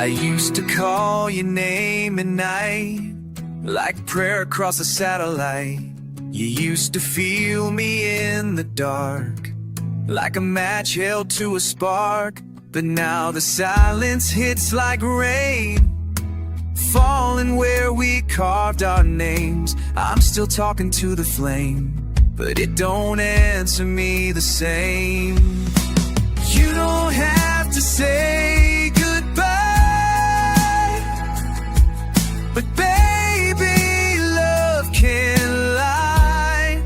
I used to call your name at night, like prayer across a satellite. You used to feel me in the dark, like a match held to a spark. But now the silence hits like rain, falling where we carved our names. I'm still talking to the flame, but it don't answer me the same. You don't have to say goodbye, but baby, love can't lie.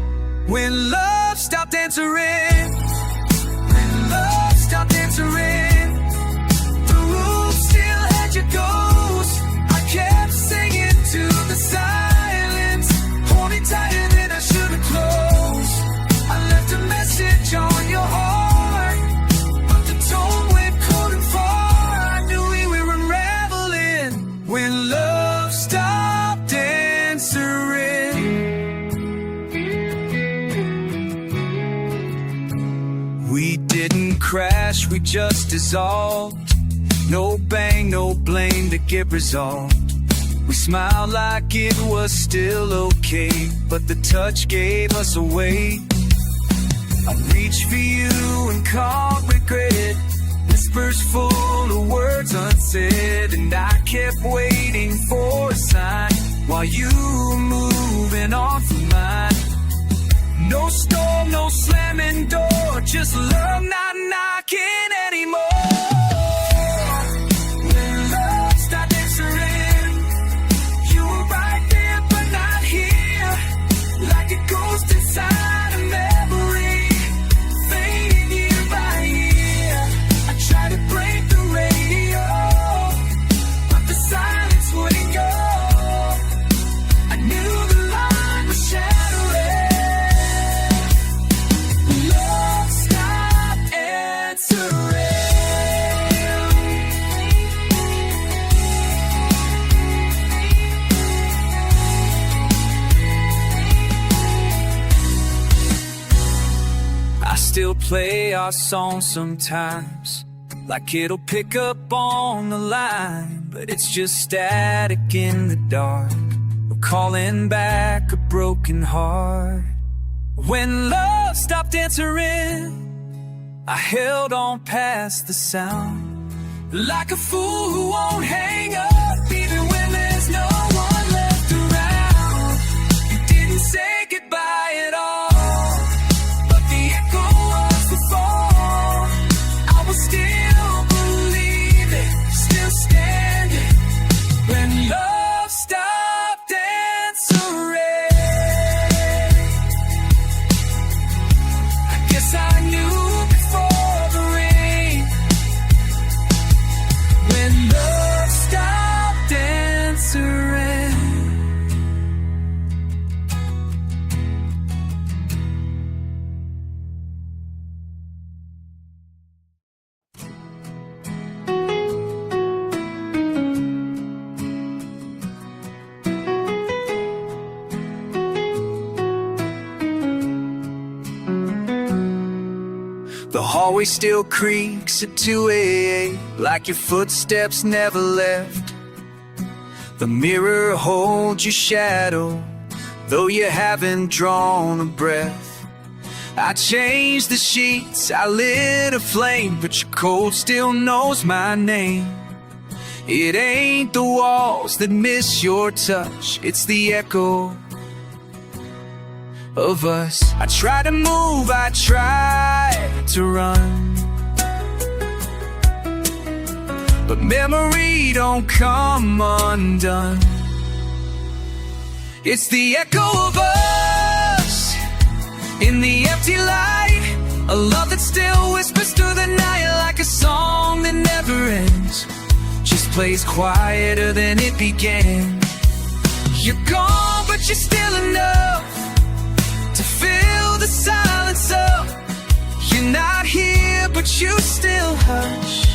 When love stopped answering, when love stopped answering, the room still had your ghost. I kept singing to the silence, hold me tighter than I should have closed. I left a message on your heart, but the tone went cold and far. I knew we were unraveling when love stopped answering. We didn't crash, we just dissolved. No bang, no blame to get resolved. We smiled like it was still okay, but the touch gave us away. I reached for you and can't regret it, whispers full of words unsaid. And I kept waiting for a sign while you were moving on from mine. No storm, no slamming door, just love not knocking anymore. When love stopped answering, you were right there but not here, like a ghost inside a memory, fading year by year. I tried to break the radio, but the silence wouldn't go. I knew the line was shattering. Love stopped answering. I still play our song sometimes, like it'll pick up on the line, but it's just static in the dark. We're calling back a broken heart. When love stopped answering, I held on past the sound, like a fool who won't hang up even when there's no one left around. You didn't say goodbye at all, but the echo was the fall. I was still believing, still standing when love stopped answering. I guess I knew before the rain, when love stopped answering. The hallway still creaks at 2 a.m., like your footsteps never left. The mirror holds your shadow, though you haven't drawn a breath. I changed the sheets, I lit a flame, but your cold still knows my name. It ain't the walls that miss your touch, it's the echo of us. I try to move, I try to run, but memory don't come undone. It's the echo of us in the empty light, a love that still whispers through the night, like a song that never ends, just plays quieter than it began. You're gone, but you're still enough to fill the silence up. You're not here, but you still hush.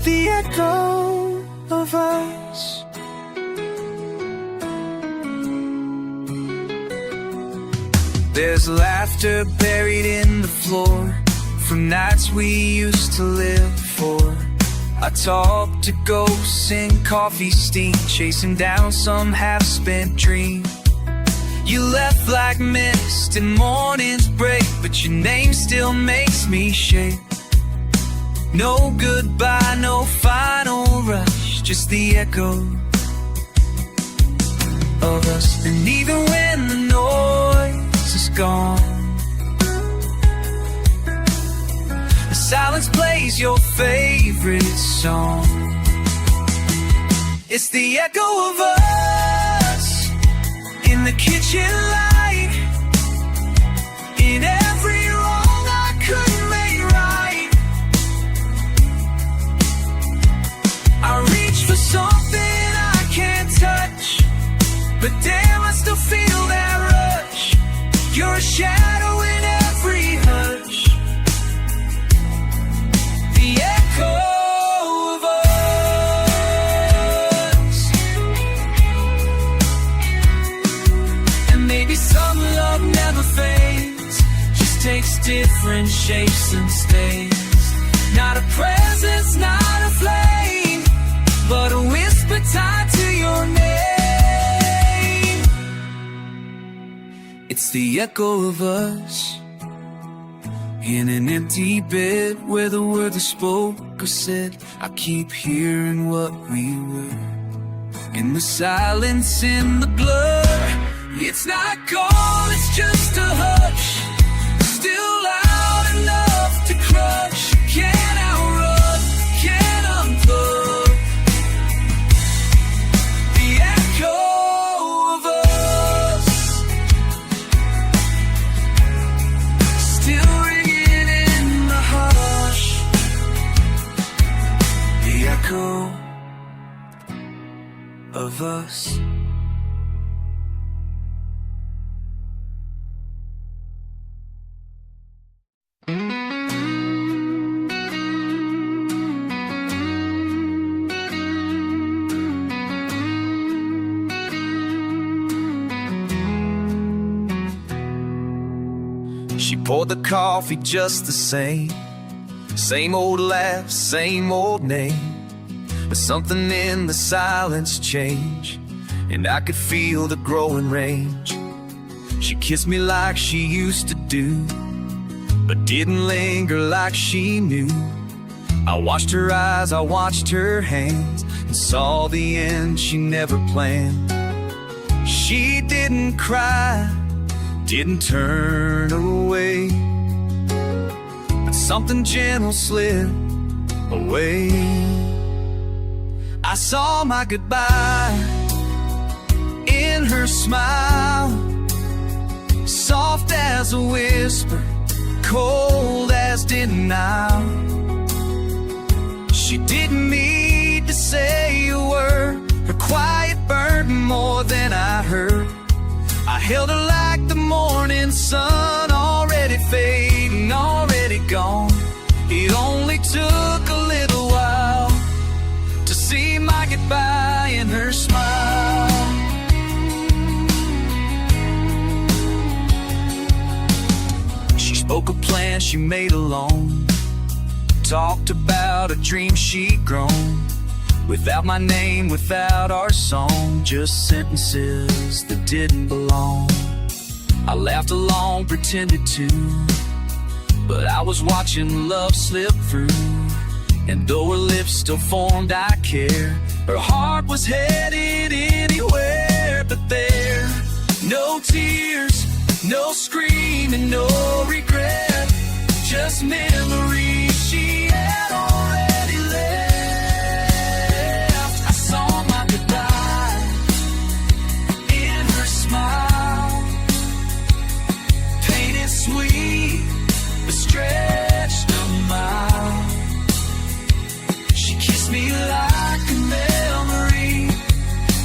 The echo of us. There's laughter buried in the floor from nights we used to live for. talk to ghosts in coffee steam, chasing down some half-spent dream. You left like mist in morning's break, but your name still makes me shake. No goodbye, no final rush, just the echo of us. And even when the noise is gone, the silence plays your favorite song. It's the echo of us in the kitchen light, in every wrong I couldn't make right. I reach for something I can't touch, but damn, I still feel that rush. You're a shadow in every hush, the echo of us. And maybe some love never fades, just takes different shapes and stays. Not a presence, not a flame, but a whisper tied to your name. It's the echo of us in an empty bed where the words are spoke or said. I keep hearing what we were in the silence, in the blur. It's not gone, it's just a hush, still loud enough to crush. Can't outrun, can't unplug the echo of us, still ringing in the hush, the echo of us. She poured the coffee just the same, same old laugh, same old name. But something in the silence changed, and I could feel the growing range. She kissed me like she used to do, but didn't linger like she knew. I watched her eyes, I watched her hands, and saw the end she never planned. She didn't cry, didn't turn away, but something gentle slipped away. I saw my goodbye in her smile, soft as a whisper, cold as denial. She didn't need to say a word, her quiet burned more than I heard. I held her like the morning sun, already fading, already gone. It only took a little while to see my goodbye in her smile. She spoke a plan she made alone, talked about a dream she'd grown, without my name, without our song, just sentences that didn't belong. I laughed along, pretended to, but I was watching love slip through. And though her lips still formed, I care. Her heart was headed anywhere but there. No tears, no screaming, no regret, just memories she had already left. I saw my goodbye in her smile, painted sweet, but stretched a mile. She kissed me like a memory,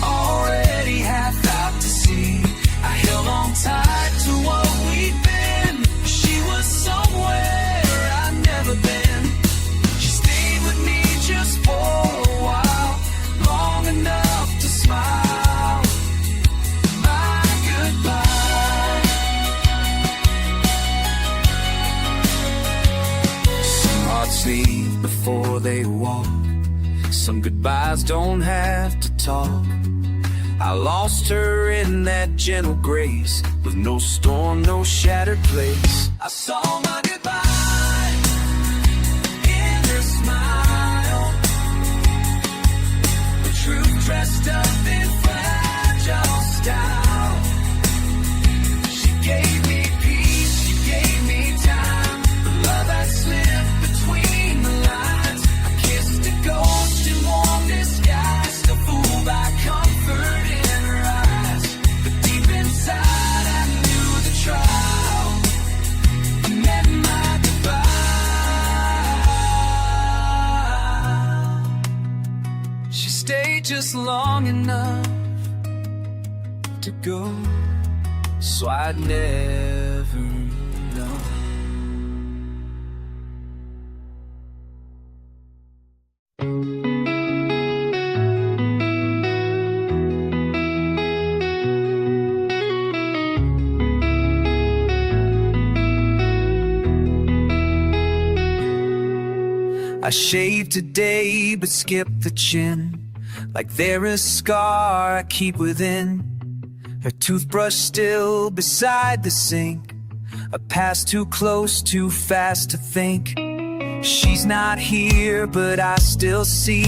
already half out to sea. I held on tight to what we'd been. She was somewhere I'd never been. She stayed Some goodbyes don't have to talk. I lost her in that gentle grace, with no storm, no shattered place. I saw my goodbye in her smile, the truth dressed up in fragile style. She gave me peace, she gave me time, the love that slipped between the lines. I kissed a ghost in warm disguise, still fooled by comfort in her eyes. But deep inside I knew the trial met my goodbye. She stayed just long enough to go, so I'd never know. I shaved today but skipped the chin, like they're a scar I keep within. Her toothbrush still beside the sink, a past too close, too fast to think. She's not here, but I still see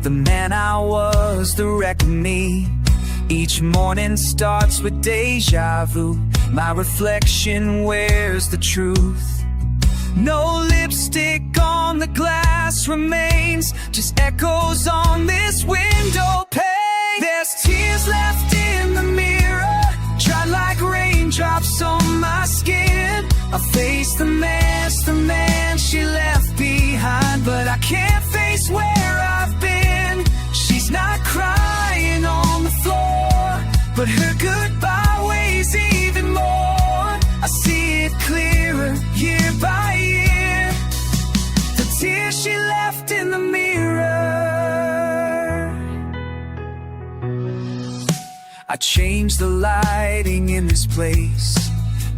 the man I was, the wreck of me. Each morning starts with deja vu, my reflection wears the truth. No lipstick on the glass remains, just echoes on this window pane. There's tears left in the mirror, dry like raindrops on my skin. I face the man she left behind, but I can't face where I've been. She's not crying on the floor, but her goodbye weighs even more. I see it clearer year by year, the tears she left in the mirror. I changed the lighting in this place,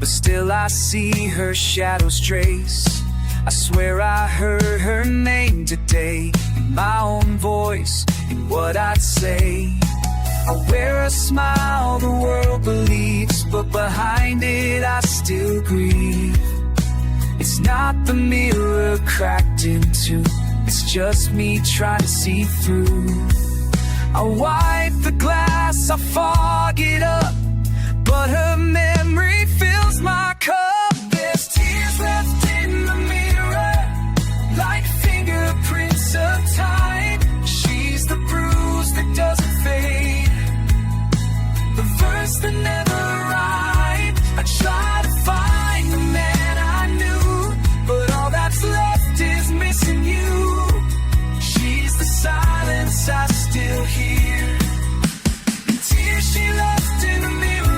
but still I see her shadows trace. I swear I heard her name today, in my own voice, in what I'd say. I wear a smile the world believes, but behind it I still grieve. It's not the mirror cracked in two, it's just me trying to see through. I wipe the glass, I fog it up, but her memory fills my cup. There's tears left in the mirror, like fingerprints of time. She's the bruise that doesn't fade, the verse that never rhymed. I try to find the man I knew, but all that's left is missing you. She's the silence I still hear, and tears she left in the mirror.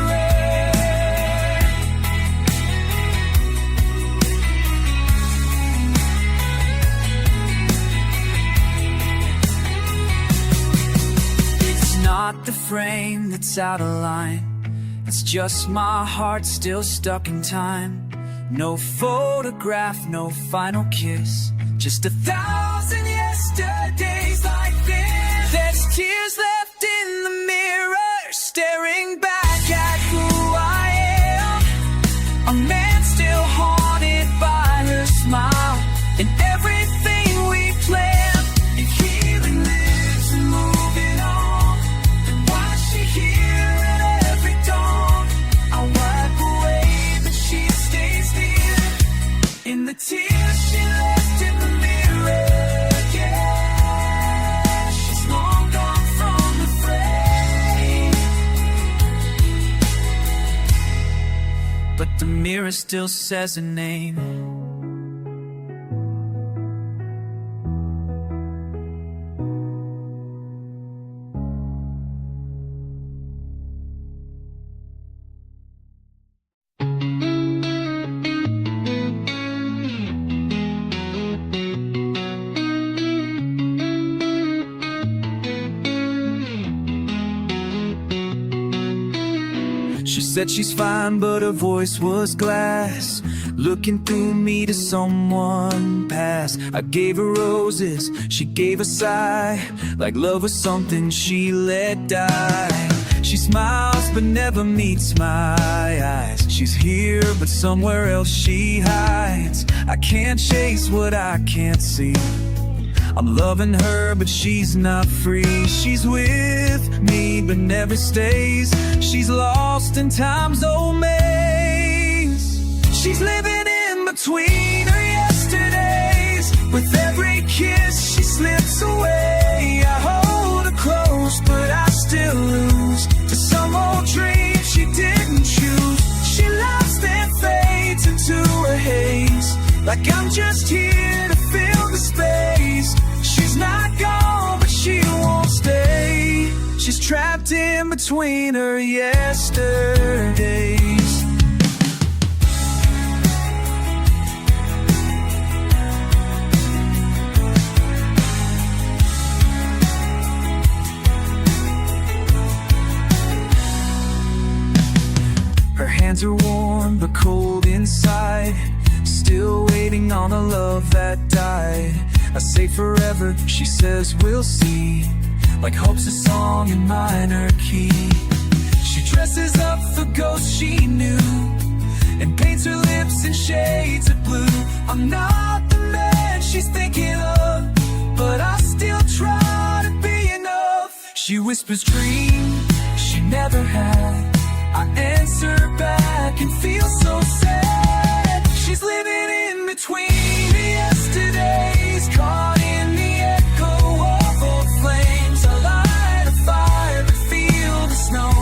It's not the frame that's out of line, it's just my heart still stuck in time. No photograph, no final kiss, just 1,000 yesterdays like this. There's tears left in the mirror, staring back at who I am. A man still haunted by her smile, and everything we planned. And healing lives and moving on, and watch she here at every dawn. I wipe away, but she stays here, in the tears she left in the mirror. Yeah, she's long gone from the frame, but the mirror still says her name. She said she's fine, but her voice was glass, looking through me to someone past. I gave her roses, she gave a sigh, like love was something she let die. She smiles but never meets my eyes. She's here but somewhere else she hides. I can't chase what I can't see. I'm loving her but she's not free. She's with me but never stays. She's lost in time's old maze. She's living in between her yesterdays. With every kiss she slips away. I hold her close but I still lose to some old dream she didn't choose. She laughs then fades into a haze, like I'm just here to fill the space. She's not gone but she won't stay. She's trapped in between her yesterdays. Her hands are warm but cold inside, still waiting on a love that died. I say forever, she says we'll see, like hope's a song in minor key. She dresses up the ghost she knew and paints her lips in shades of blue. I'm not the man she's thinking of, but I still try to be enough. She whispers dream she never had. I answer back and feel so sad. She's living in between the yesterdays, caught in the echo of old flames. I light a fire but feel the snow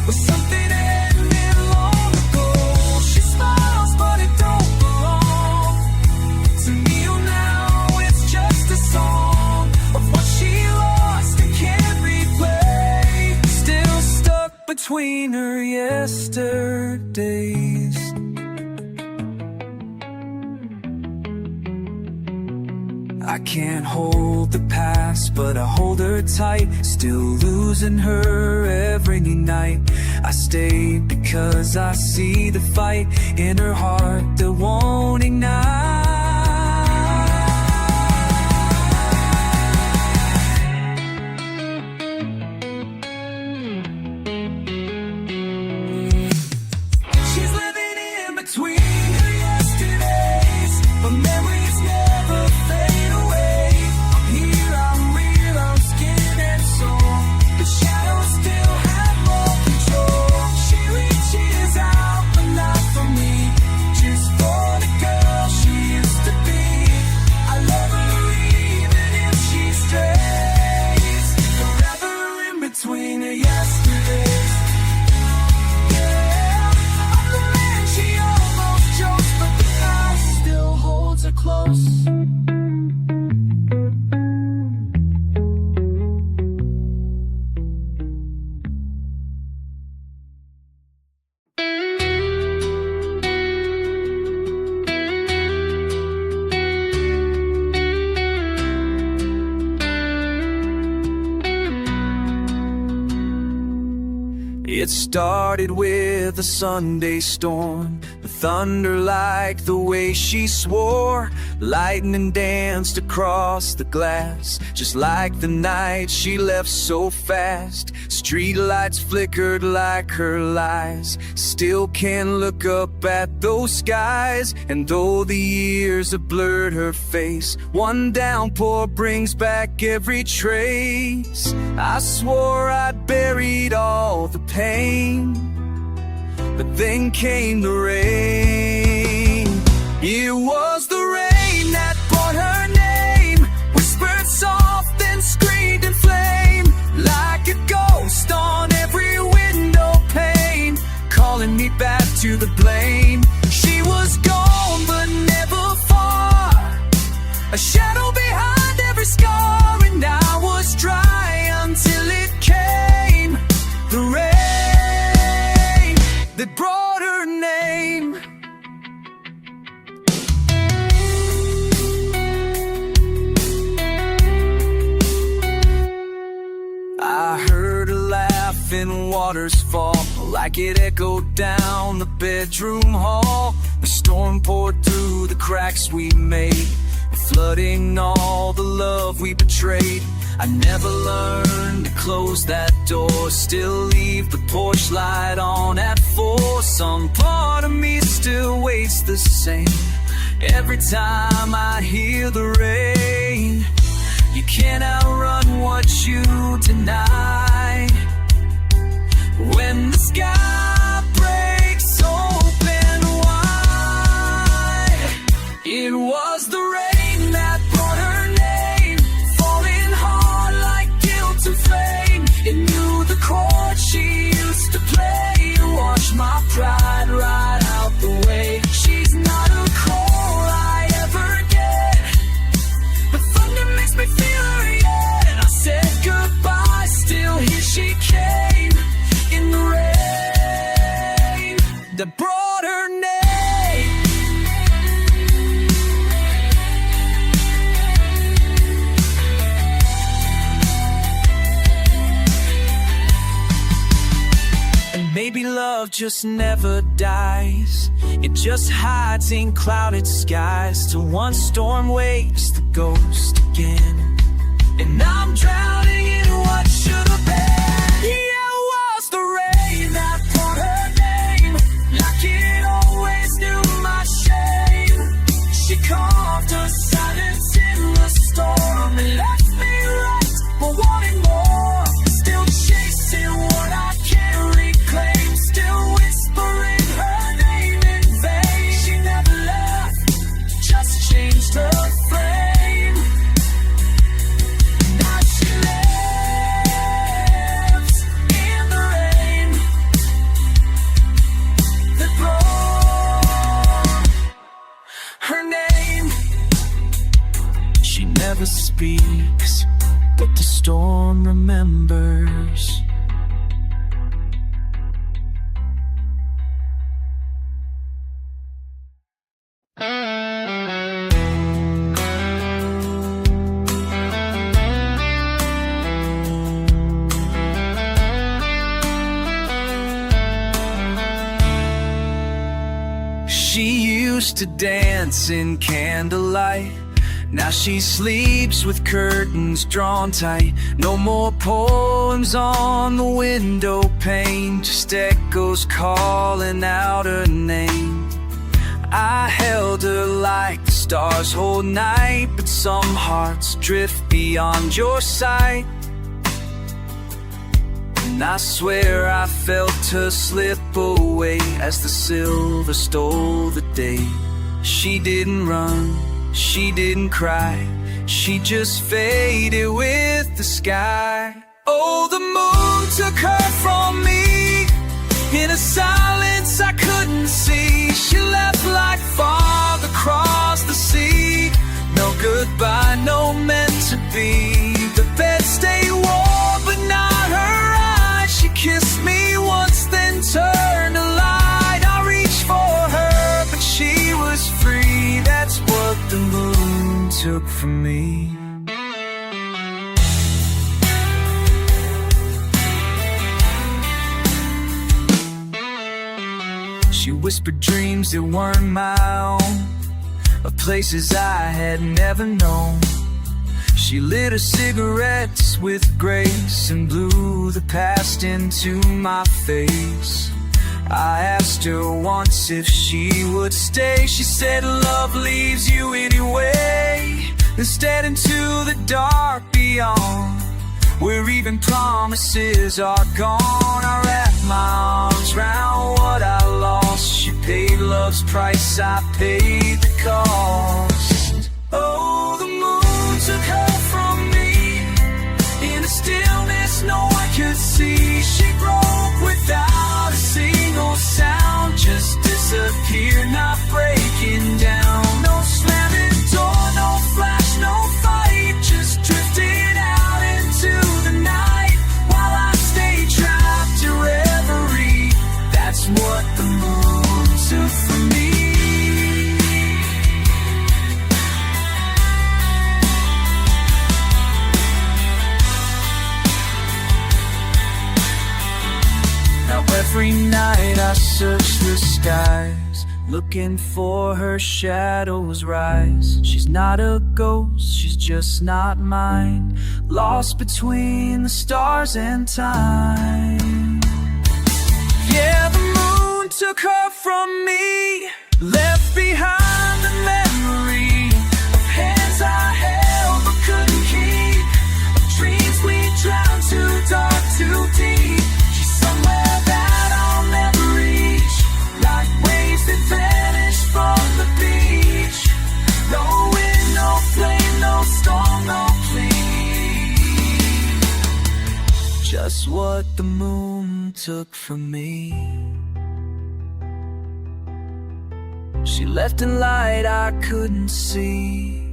with something ended long ago. She smiles but it don't belong to me. Oh, now it's just a song of what she lost and can't replay. Still stuck between her yesterdays. I can't hold the past, but I hold her tight, still losing her every night. I stay because I see the fight in her heart that won't ignite. She's living in between her yesterdays, but memories never fade away. I'm here, I'm real, I'm skin and soul. The shadows still have more control. She reaches out, but not for me, just for the girl she used to be. I love her even if she strays, forever in between her yesterdays. Yeah, I'm the man she almost chose, but the past still holds her close. It started with a Sunday storm, the thunder like the way she swore. Lightning danced across the glass, just like the night she left so fast. Streetlights flickered like her lies, still can't look up at those skies. And though the years have blurred her face, one downpour brings back every trace. I swore I'd buried all the pain, but then came the rain. It was the rain that brought her name, whispered soft and screamed in flame, like a ghost on every window pane, calling me back to the blame. She was gone but never far, a shadow behind every scar, and I was dry until it came, the rain that brought her name. I heard her laugh and waters fall, like it echoed down the bedroom hall. The storm poured through the cracks we made, flooding all the love we betrayed. I never learned to close that door, still leave the porch light on at 4. Some part of me still waits the same every time I hear the rain. You can't outrun what you deny. When the sky breaks open wide, it was the rain that brought her name, falling hard like guilt and fame. It knew the chord she used to play, washed my pride right out the way. She's not a call I ever get, but thunder makes me feel her yet. I said goodbye, still here she came in the rain that brought her name. And maybe love just never dies, it just hides in clouded skies till one storm wakes the ghost again. And I'm drowning in what should have been. Yeah, it was the rain that brought her name, like it always knew my shame. She carved her silence in the storm and left me right, but wanting more. Still chasing what I can't reclaim, still whispering her name in vain. She never left, just changed her frame. Now she lives in the rain that brought her name. She never speaks, but the storm remembers. She used to dance in candlelight, now she sleeps with curtains drawn tight. No more poems on the window pane, just echoes calling out her name. I held her like the stars hold night, but some hearts drift beyond your sight. And I swear I felt her slip away as the silver stole the day. She didn't run, she didn't cry, she just faded with the sky. Oh, the moon took her from me in a silence I couldn't see. She left like fog across the sea. No goodbye, no meant to be. The bed stayed warm, but not her eyes. She kissed me once, then turned a light. I reached for her, but she was free. That's what the moon took from me. She whispered dreams that weren't my own, of places I had never known. She lit her cigarettes with grace and blew the past into my face. I asked her once if she would stay. She said love leaves you anyway, instead into the dark beyond, where even promises are gone. I wrapped my arms round what I lost. She paid love's price, I paid the cost. Oh, the moon took her from me in a stillness no one could see. She broke without a single sound, just disappeared, not breaking down. No slamming door, no flash, no fight, just drifting out into the night while I stay trapped in reverie. That's what the moon took from me. Now every night I search the skies, looking for her shadow's rise. She's not a ghost, she's just not mine, lost between the stars and time. Yeah, the moon took her from me, left behind a memory of hands I held but couldn't keep, of dreams we drowned too dark, too deep. She's somewhere that I'll never reach, like waves that vanish from the beach. No wind, no flame, no storm, no plea, just what the moon took from me. She left in light I couldn't see,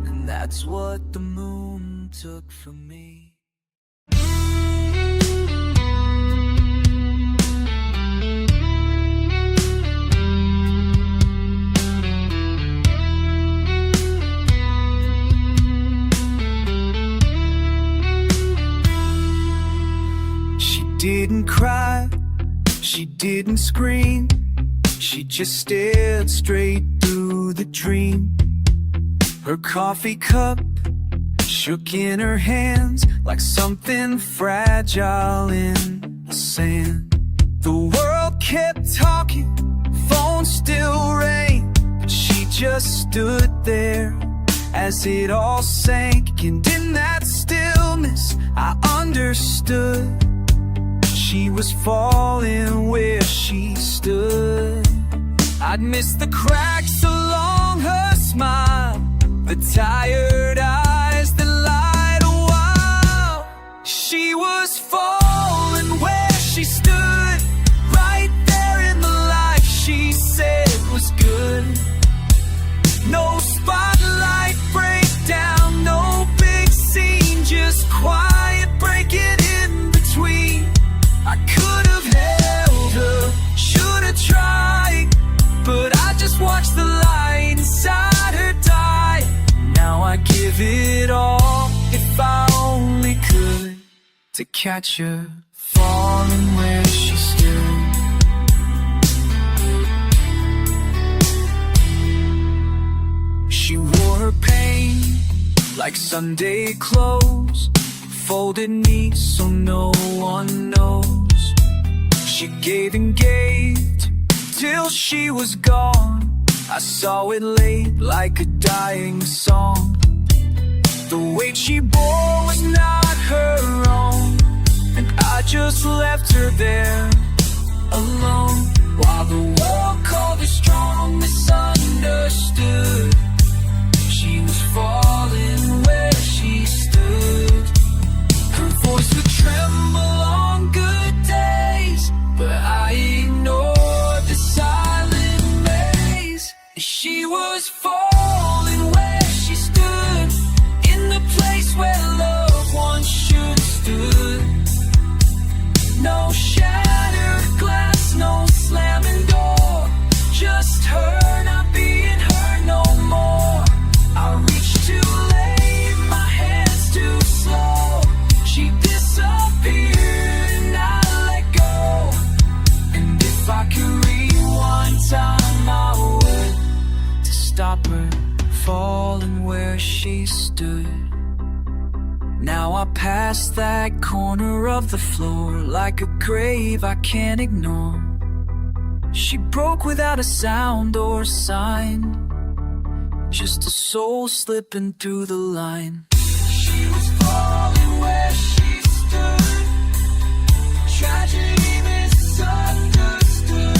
and that's what the moon took from me. She didn't cry, she didn't scream, she just stared straight through the dream. Her coffee cup shook in her hands like something fragile in the sand. The world kept talking, phone still rang, but she just stood there as it all sank. And in that stillness I understood she was falling where she stood. I'd miss the cracks along her smile, the tired eyes that lied a while. She was falling where she stood, right there in the life she said was good. No spotlight breakdown, no big scene, just quiet breaking in between. I could have held her, should have tried, but I just watched the light inside her die. Now I give it all, if I only could, to catch her falling where she stood. She wore her pain like Sunday clothes, folded neat so no one knows. She gave and gave till she was gone. I saw it laid like a dying song. The weight she bore was not her own, and I just left her there alone, while the world called her strong, misunderstood. She was falling where she stood. Her voice would tremble on good days, but I ignored the silent maze. She was falling where she stood, in the place where loved ones should have stood. No shattered glass, no slamming door, just her not being her no more. I reached too late, my hands too slow. She disappeared and I let go. And if I could rewind time, I would, to stop her falling where she stood. Now I pass that corner of the floor like a grave I can't ignore. She broke without a sound or sign, just a soul slipping through the line. She was falling where she stood, tragedy misunderstood.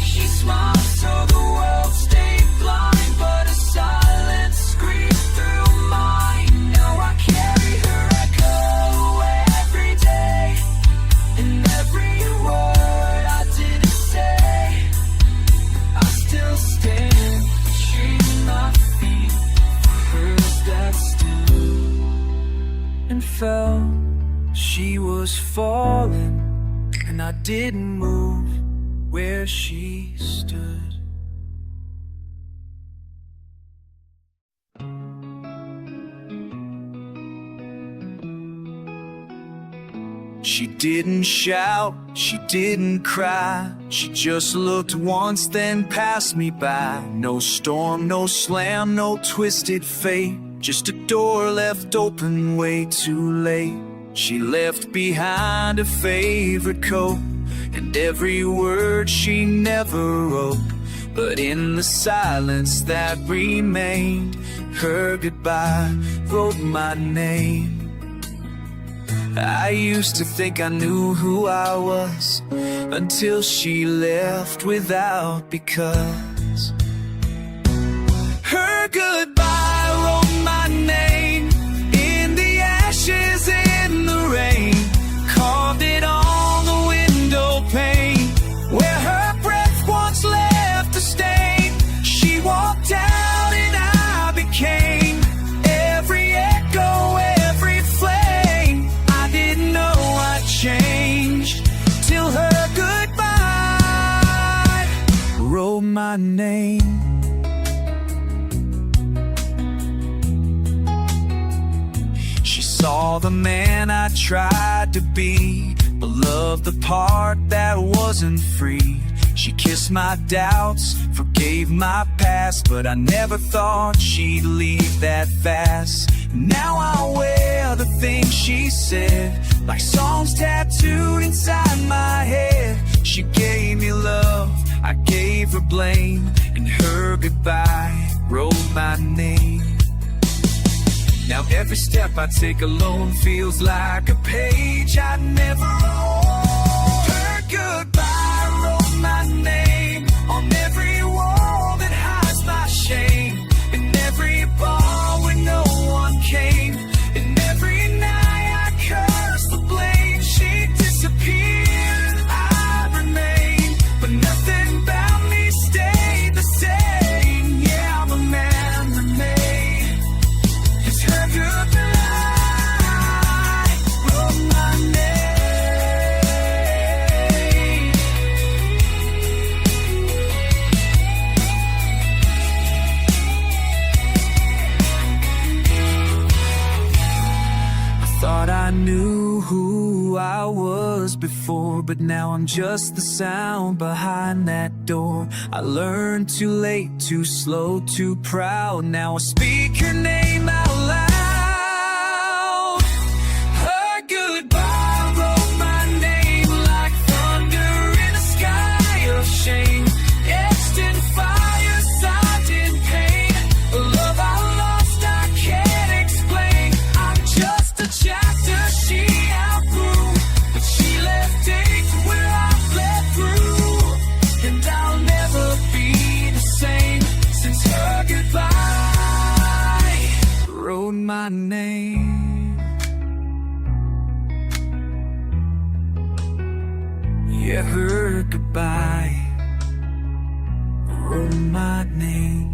She smiled so the world stayed blind, but a silence screamed through mine. Now I carry her echo every day, and every word I didn't say, I still stand, treating my feet for hers that stood and fell. She was falling, and I didn't move where she stood. She didn't shout, she didn't cry. She just looked once, then passed me by. No storm, no slam, no twisted fate. Just a door left open way too late. She left behind a favorite coat and every word she never wrote. But in the silence that remained, her goodbye wrote my name. I used to think I knew who I was until she left without because. Her goodbye wrote my name in the ashes, in the rain, carved it on the window pane where her breath once left a stain. She walked out and I became every echo, every flame. I didn't know I changed till her goodbye wrote my name. She saw the man I tried to be, but loved the part that wasn't free. She kissed my doubts, forgave my past, but I never thought she'd leave that fast. Now I wear the things she said, like songs tattooed inside my head. She gave me love, I gave her blame, and her goodbye wrote my name. Now every step I take alone feels like a page I never wrote. Her goodbye wrote my name on every wall that hides my shame, in every bar where no one came, in every night I cursed the blame. She disappeared, I remained, but nothing about me stayed the same. Yeah, I'm a man remade. It's her goodbye wrote my name. I thought I knew who I was before, but now I'm just the sound behind that door. I learned too late, too slow, too proud. Now I speak her name out loud. Her goodbye wrote my name like thunder in a sky of shame, etched in fire, signed in pain. A love I lost, I can't explain. I'm just a chapter she outgrew, but she left dates where I fled through, and I'll never be the same since her goodbye wrote my name. Yeah, her goodbye wrote my name.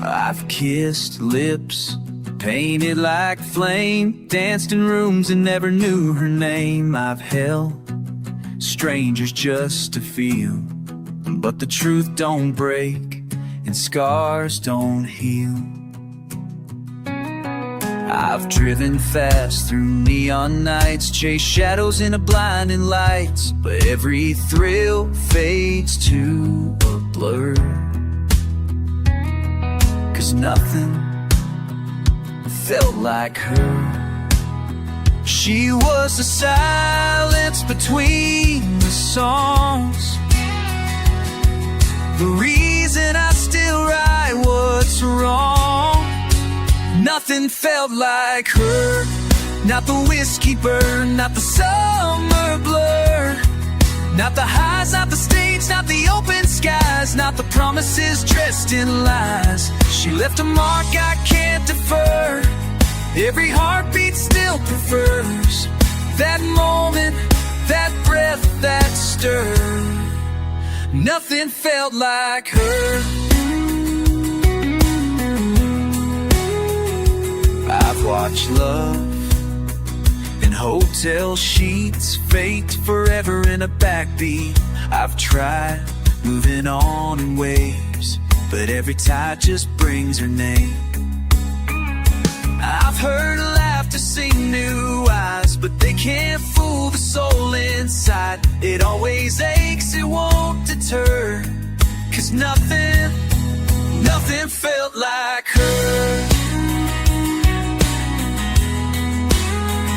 I've kissed lips painted like flame, danced in rooms and never knew her name. I've held strangers just to feel, but the truth don't break and scars don't heal. I've driven fast through neon nights, chased shadows in a blinding lights, but every thrill fades to a blur. 'Cause nothing felt like her. She was the silence between the songs, the reason I still write what's wrong. Nothing felt like her, not the whiskey burn, not the summer blur, not the highs, not the stage, not the open skies, not the promises dressed in lies. She left a mark I can't defer. Every heartbeat still prefers that moment, that breath, that stir. Nothing felt like her. I've watched love in hotel sheets, faked forever in a backbeat. I've tried moving on in waves, but every tide just brings her name. I've heard laughter sing new eyes, but they can't fool the soul inside. It always aches, it won't deter, 'cause nothing felt like her.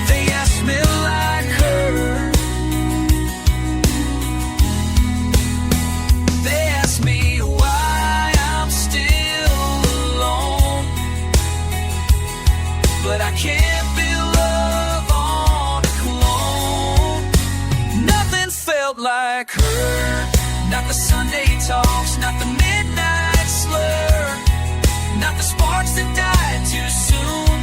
They asked me like her. They asked me why I'm still alone, but I can't build love on a clone. Nothing felt like her. Not the Sunday talks, not the midnight slur, not the sparks that died too soon,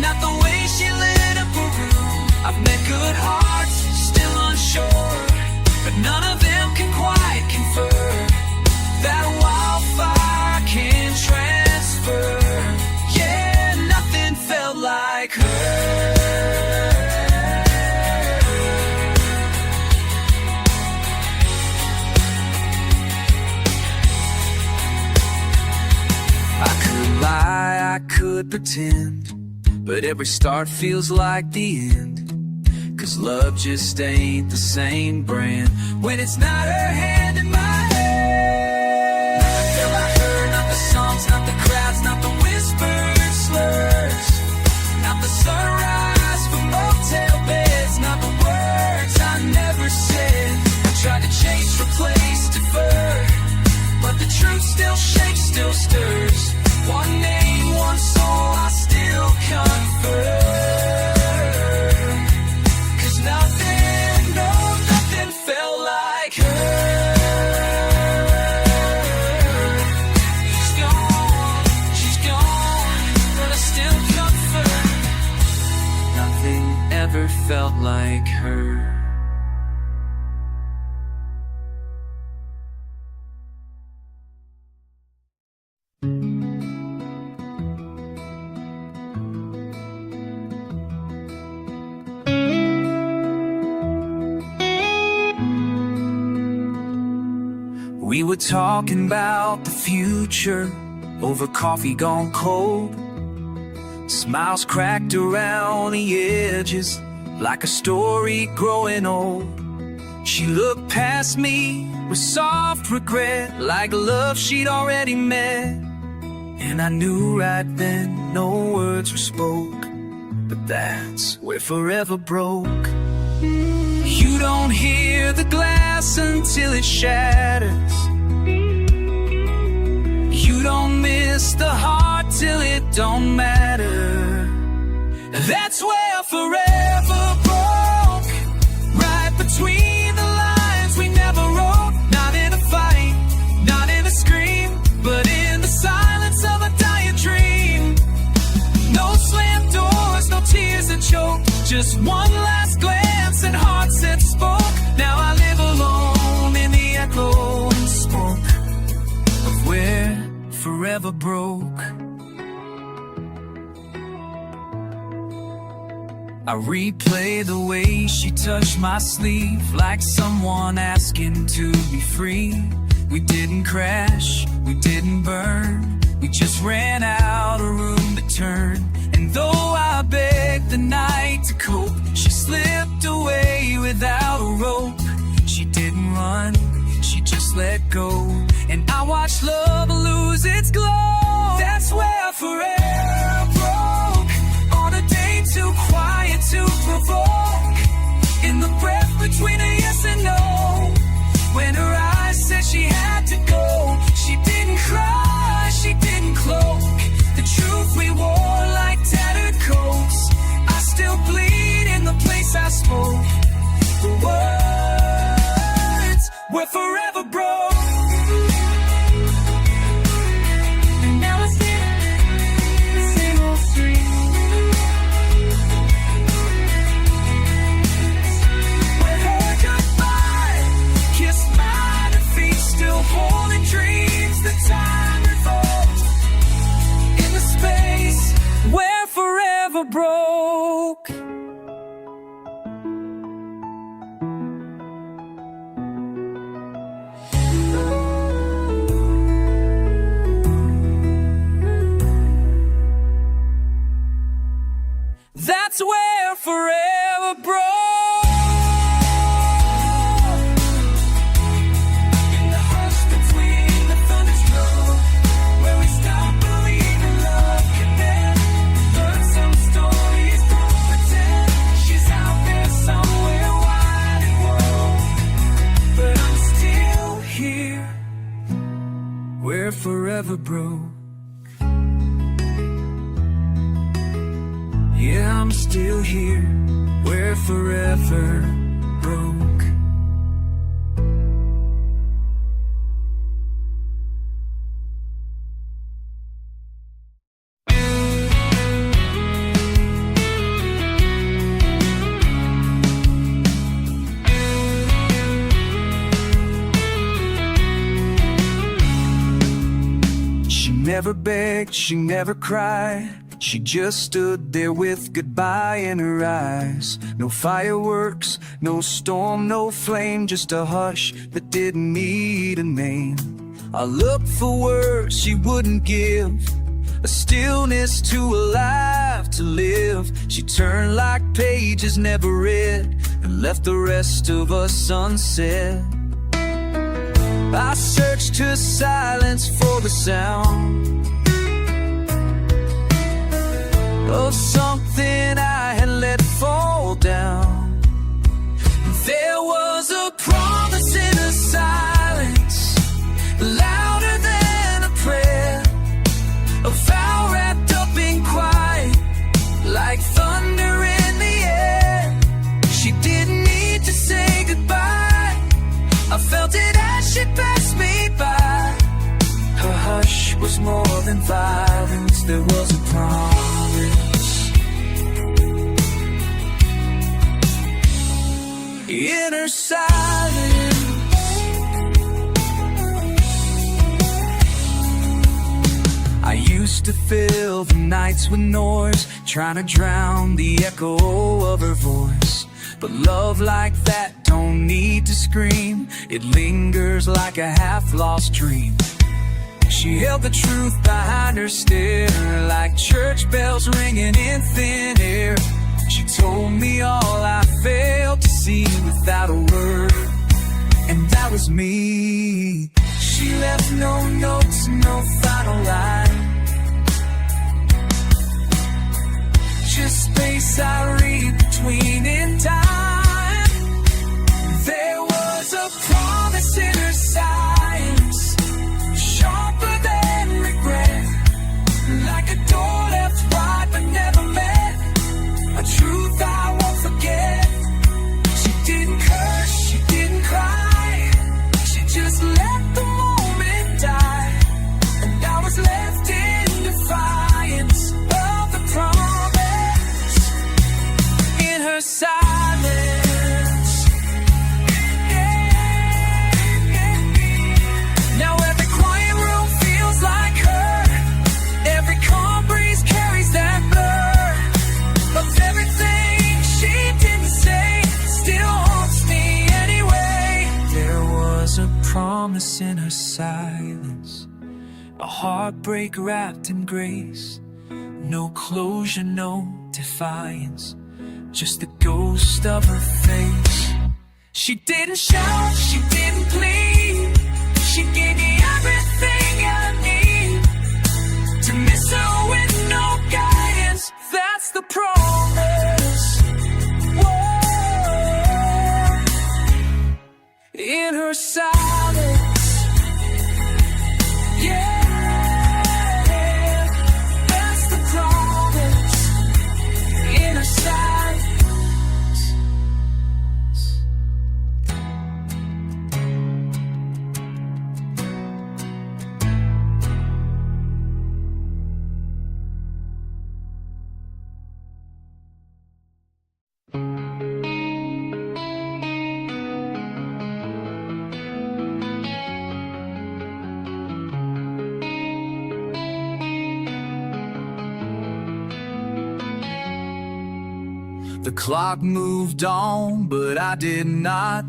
not the way she lit up a room. I've met good hearts, still unsure, but none of them can quite confer that wildfire can transfer. Yeah, nothing felt like her. I could lie, I could pretend, but every start feels like the end. 'Cause love just ain't the same brand when it's not her hand in my hand. Not the feel I heard, not the songs, not the crowds, not the whispered slurs, not the sunrise from motel beds, not the words I never said. I tried to chase, replace, defer, but the truth still shakes, still stirs. One name, one soul, I still confer. 'Cause nothing, no, nothing felt like her. She's gone, but I still comfort. Nothing ever felt like her. We were talking about the future over coffee gone cold. Smiles cracked around the edges like a story growing old. She looked past me with soft regret, like love she'd already met. And I knew right then no words were spoke, but that's where forever broke. You don't hear the glass until it shatters. You don't miss the heart till it don't matter. That's where forever broke, right between the lines we never wrote. Not in a fight, not in a scream, but in the silence of a dying dream. No slammed doors, no tears that choke, just one last glance and hearts that spoke. Now I live alone in the echo and smoke of where forever broke. I replay the way she touched my sleeve, like someone asking to be free. We didn't crash, we didn't burn, we just ran out of room to turn. And though I begged the night to cope, she slipped away without a rope. She didn't run, she just let go, and I watched love lose its glow. That's where forever broke, on a day too quiet to provoke. In the breath between a yes and no, when her eyes said she had to go. She didn't cry, she didn't cloak, the truth we wore like tattered coats. I still bleed in the place I spoke. The words were forever broke. And now I sit in the same old street, where her goodbye kissed my we're forever broke. Yeah, I'm still here, we're forever broke. She never begged, she never cried. She just stood there with goodbye in her eyes. No fireworks, no storm, no flame, just a hush that didn't need a name. I looked for words she wouldn't give, a stillness too alive to live. She turned like pages never read and left the rest of us unsaid. I searched her silence for the sound of something I had let fall down. There was a promise in her silence, louder than a prayer, a vow wrapped up in quiet, like thunder in the air. She didn't need to say goodbye, I felt it as she passed me by. Her hush was more than violence, there was a promise in her silence. I used to fill the nights with noise, trying to drown the echo of her voice. But love like that don't need to scream, it lingers like a half-lost dream. She held the truth behind her stare, like church bells ringing in thin air. She told me all I failed to see without a word, and that was me. She left no notes, no final line, just space I read between in time. There was a promise in her silence, sharper than regret, like a door left wide but never met, a truth I won't forget. She didn't curse, she didn't cry, she just let the moment die, and I was left in defiance of the promise in her silence. Now every quiet room feels like her, every calm breeze carries that blur of everything she didn't say, still haunts me anyway. There was a promise in her silence, a heartbreak wrapped in grace. No closure, no defiance, just the ghost of her face. She didn't shout, she didn't plead, she gave me everything I need. To miss her with no guidance, that's the promise. Whoa. In her silence, yeah, that's the promise. In her silence. The clock moved on, but I did not.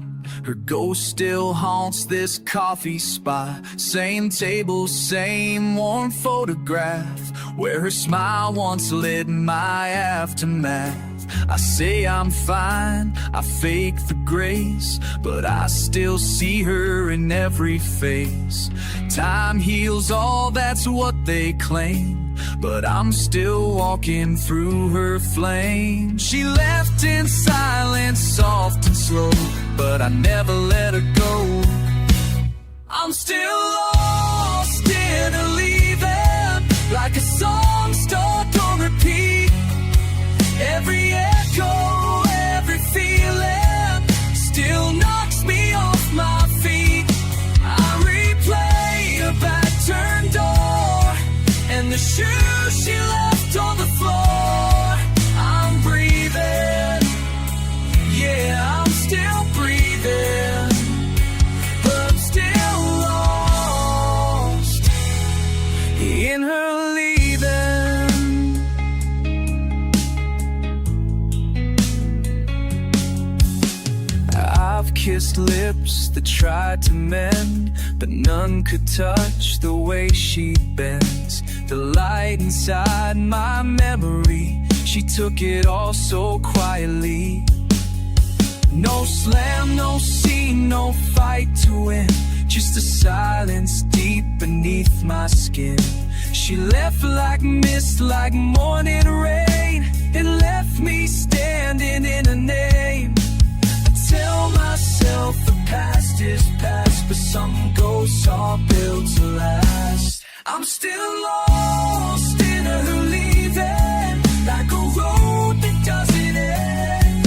Her ghost still haunts this coffee spot. Same table, same warm photograph, where her smile once lit my aftermath. I say I'm fine, I fake the grace, but I still see her in every face. Time heals all, that's what they claim, but I'm still walking through her flame. She left in silence, soft and slow, but I never let her go. I'm still lost shoes she left on the floor. I'm breathing, yeah, I'm still breathing, but I'm still lost in her leaving. I've kissed lips that tried to mend, but none could touch the way she bends. The light inside my memory, she took it all so quietly. No slam, no scene, no fight to win, just a silence deep beneath my skin. She left like mist, like morning rain, and left me standing in a name. I tell myself the past is past, but some ghosts are built to last. I'm still lost in her leaving, like a road that doesn't end.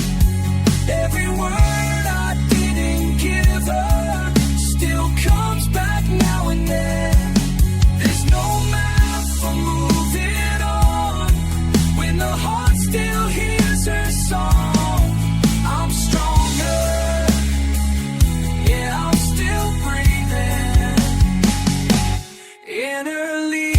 Every word I didn't give her still comes back now and then. There's no map for moving on when the heart still hears her song. I'm stronger, yeah, I'm still breathing in her leaving.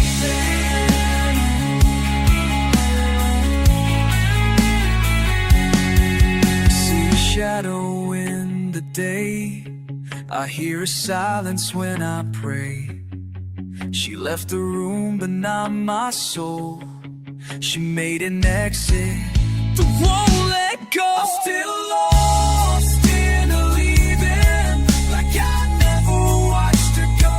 See a shadow in the day, I hear a silence when I pray. She left the room but not my soul. She made an exit that won't let go. I'm still lost in her leaving, like I never watched her go.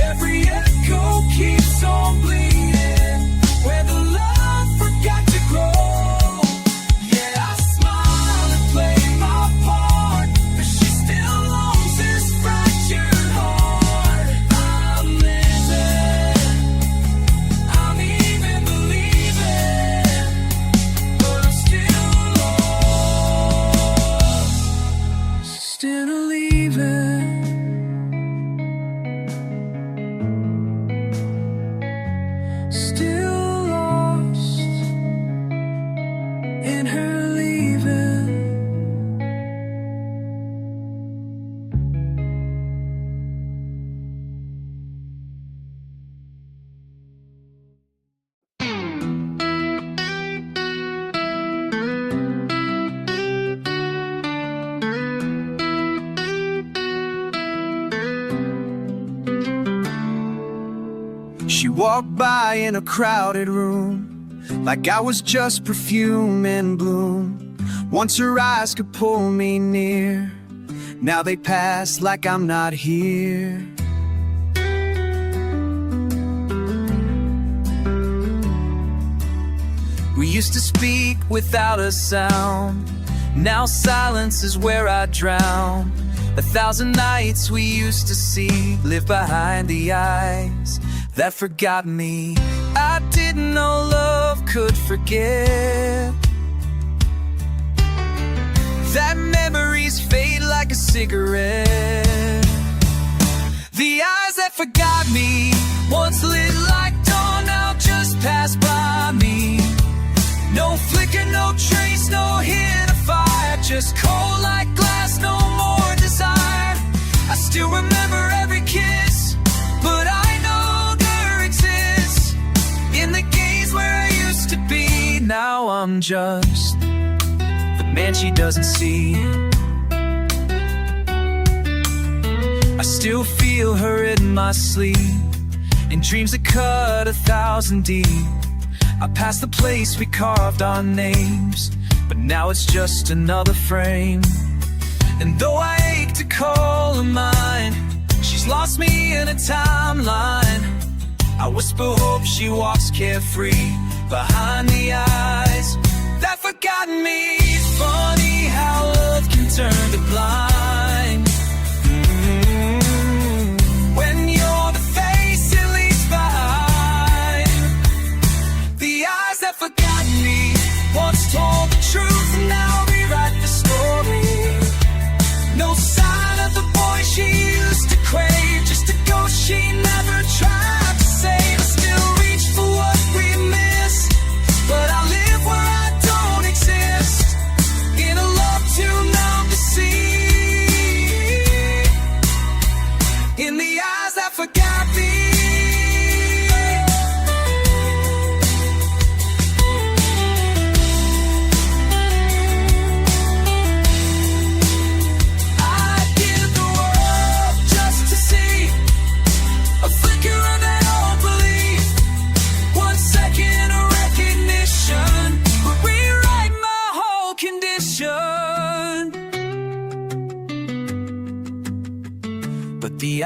Every echo keeps on bleeding where the love forgot to grow. Yeah, I smile and play my part, but she still owns this fractured heart. I'm living, I'm even believing, but I'm still lost, still leaving. Still lost in her leaving. She walked by in a crowded room, like I was just perfume in bloom. Once her eyes could pull me near, now they pass like I'm not here. We used to speak without a sound, now silence is where I drown. 1,000 nights we used to see live behind the eyes that forgot me. I didn't know love could forget, that memories fade like a cigarette. The eyes that forgot me, once lit like dawn, now just pass by me. No flicker, no trace, no hint of fire, just cold like glass, no more desire. I still remember every kiss, but I no longer exist in the gaze where I used to be. Now I'm just the man she doesn't see. I still feel her in my sleep, in dreams that cut 1,000 deep. I passed the place we carved our names, but now it's just another frame. And though I ache to call her mine, she's lost me in a timeline. I whisper hope she walks carefree behind the eyes that forgot me. It's funny how love can turn the blind. When you're the face it leaves behind. The eyes that forgot me once told the truth, and now rewrite the story. No sign of the boy she used to crave, just a ghost she never tried to save. I still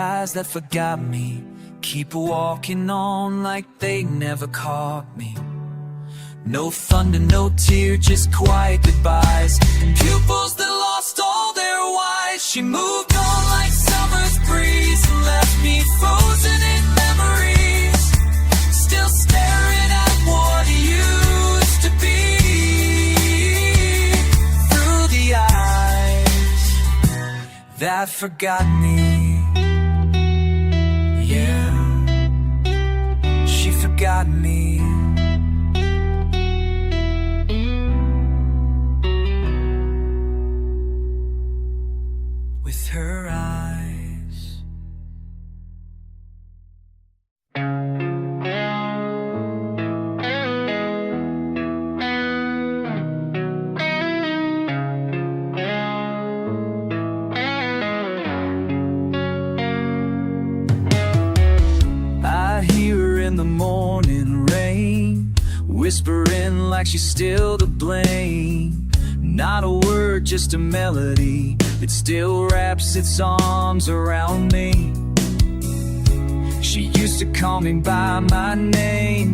eyes that forgot me keep walking on like they never caught me. No thunder, no tear, just quiet goodbyes, and pupils that lost all their whys. She moved on like summer's breeze and left me frozen in memories, still staring at what used to be through the eyes that forgot me. Yeah, she forgot me. With her eyes. I hear her in the morning rain, whispering like she's still to blame. Not a word, just a melody that still wraps its arms around me. She used to call me by my name,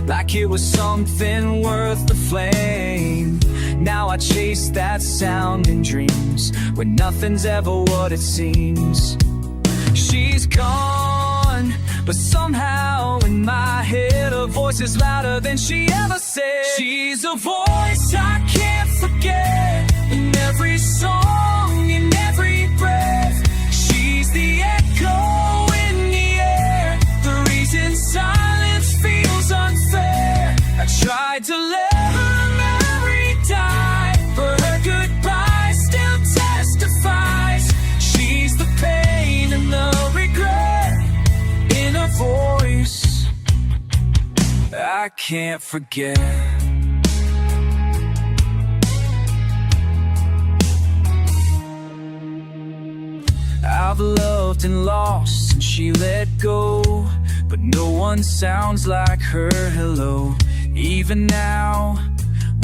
like it was something worth the flame. Now I chase that sound in dreams, when nothing's ever what it seems. She's gone, but somehow in my head her voice is louder than she ever said. She's a voice I can't forget, in every song, in every breath. She's the echo in the air, the reason silence feels unfair. I tried to let her memory die, but her goodbye still testifies. She's the pain and the regret in her voice I can't forget. I've loved and lost and she let go, but no one sounds like her hello. Even now,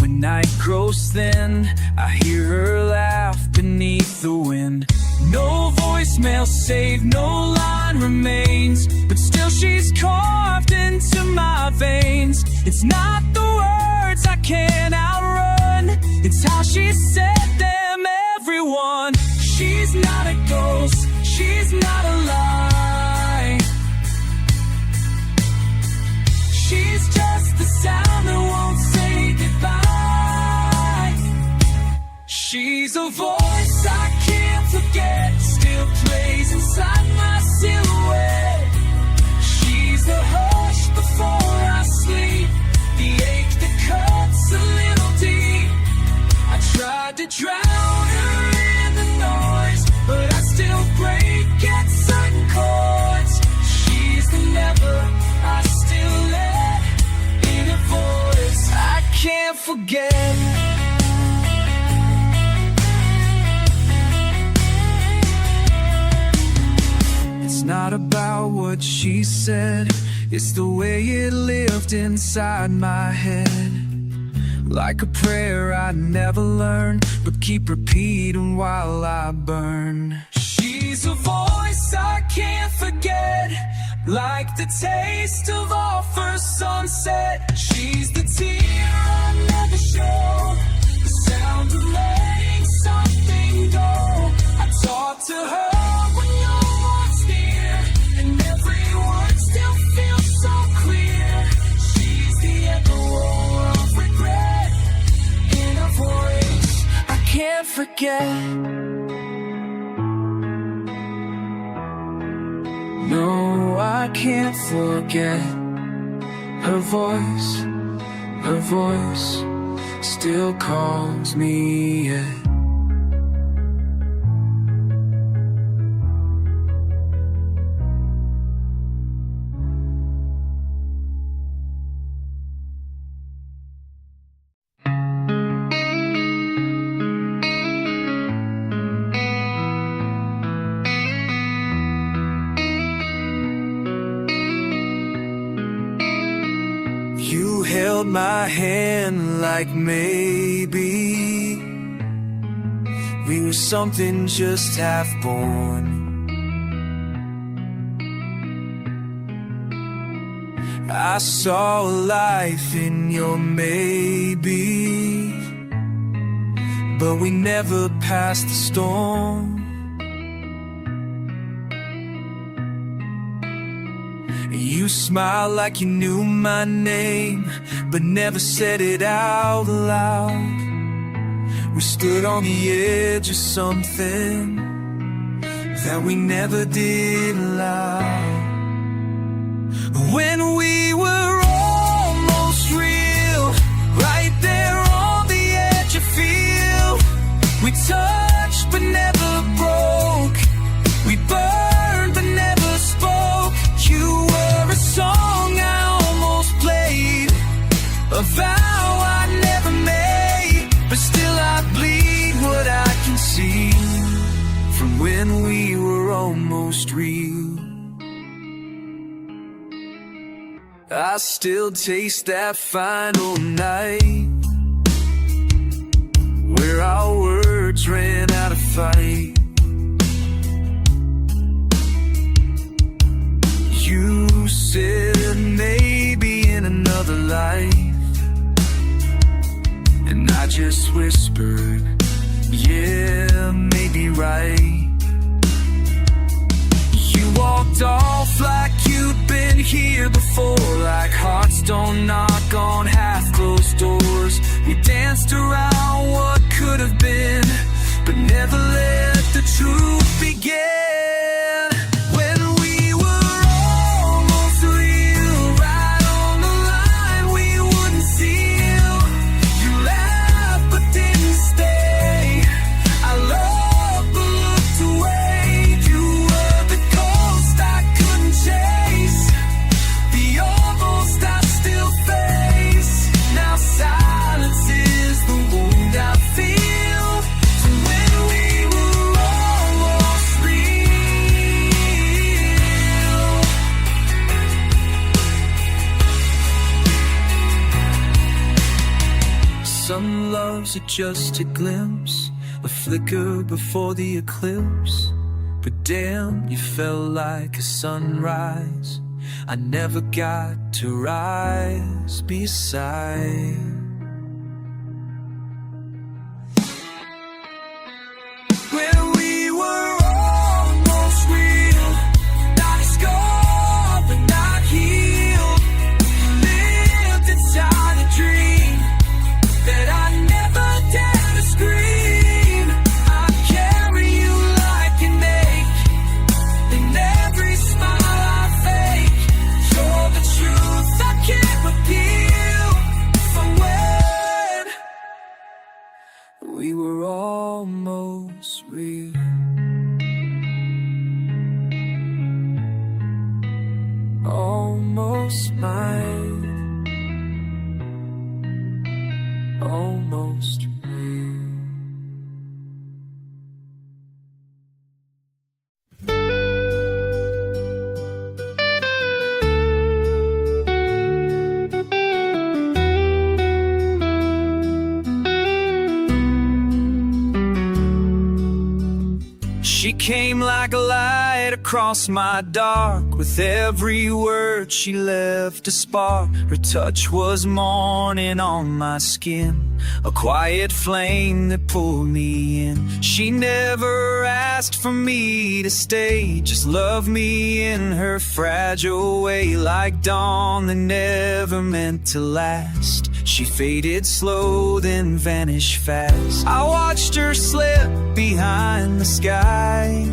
when night grows thin, I hear her laugh beneath the wind. No voicemail saved, no line remains, but still she's carved into my veins. It's not the words I can't outrun, it's how she said them, everyone. She's not a ghost, she's not a lie. She's just the sound that won't say goodbye. She's a voice I can't forget, still plays inside my silhouette. She's the hush before I sleep, the ache that cuts a little deep. I tried to drown her in the noise, but I still break at certain chords. She's the never I still let in her voice I can't forget. It's not about what she said, it's the way it lived inside my head. Like a prayer I never learn, but keep repeating while I burn. She's a voice I can't forget, like the taste of our first sunset. She's the tear I never showed, the sound of letting something go. I talk to her when no one's near, and every word still feels so clear. She's the echo of regret in a voice I can't forget. No, I can't forget her voice still calls me yet. You held my hand like maybe we were something just half born. I saw life in your maybe, but we never passed the storm. You smiled like you knew my name, but never said it out loud. We stood on the edge of something that we never did allow. When we were almost real, right there on the edge of field, we touched but never broke. We burned but never spoke. You were a song I almost played, a vow I never made, but still I bleed what I can see from when we were almost real. I still taste that final night where our words ran out of fight. You said maybe in another life, and I just whispered, yeah, maybe right. You walked off like you'd been here before, like hearts don't knock on half-closed doors. We danced around what could have been, but never let the truth begin. When we were almost real, right on the line we wouldn't seal. You laughed but didn't stay. I loved but looked away. You were the ghost I couldn't chase, the almost I still face. Now silence is the wound I feel from when we were almost real. Some loves are just a glimpse, a flicker before the eclipse. But damn, you felt like a sunrise I never got to rise beside. When we were almost real, not scarred but not healed, lived inside a dream that I never dare to scream. I carry you like an ache in every smile I fake. You're the truth I can't repeal from when we were almost real. Almost mine, almost real. She came like a light across my dark. With every word she left a spark. Her touch was morning on my skin, a quiet flame that pulled me in. She never asked for me to stay, just loved me in her fragile way. Like dawn that never meant to last, she faded slow then vanished fast. I watched her slip behind the sky,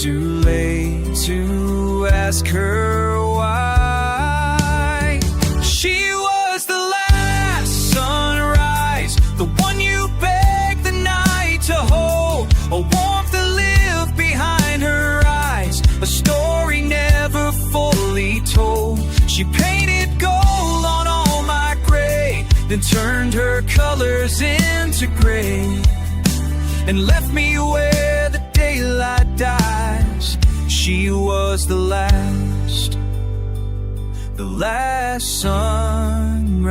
too late to ask her why. She was the last sunrise, the one you begged the night to hold, a warmth that lived behind her eyes, a story never fully told. She painted gold on all my gray, then turned her colors into gray, and left me where the daylight dies. She was the last sunrise.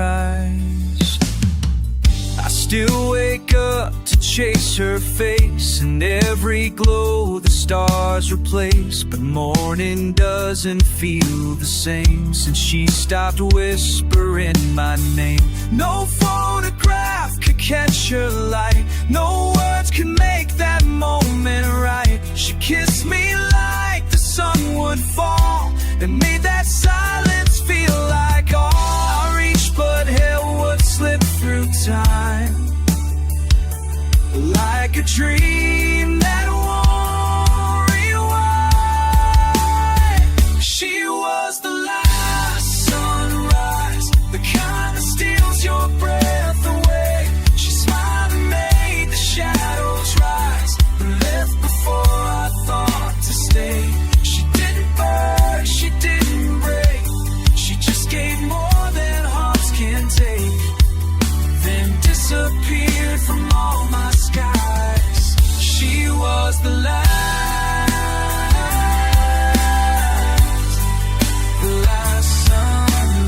I still wake up to chase her face, and every glow the stars replace. But morning doesn't feel the same since she stopped whispering my name. No photograph could catch her light, no words could make that moment right. She kissed me like the sun would fall, and made that silence feel like all. I reached but held what slipped through time, like a dream that won't rewind. She was the last sunrise, the kind that steals your breath away. She smiled and made the shadows rise, and left before I thought to stay. She didn't burn, she didn't break, she just gave more than hearts can take, then disappeared from all my skies. She was the last sunrise.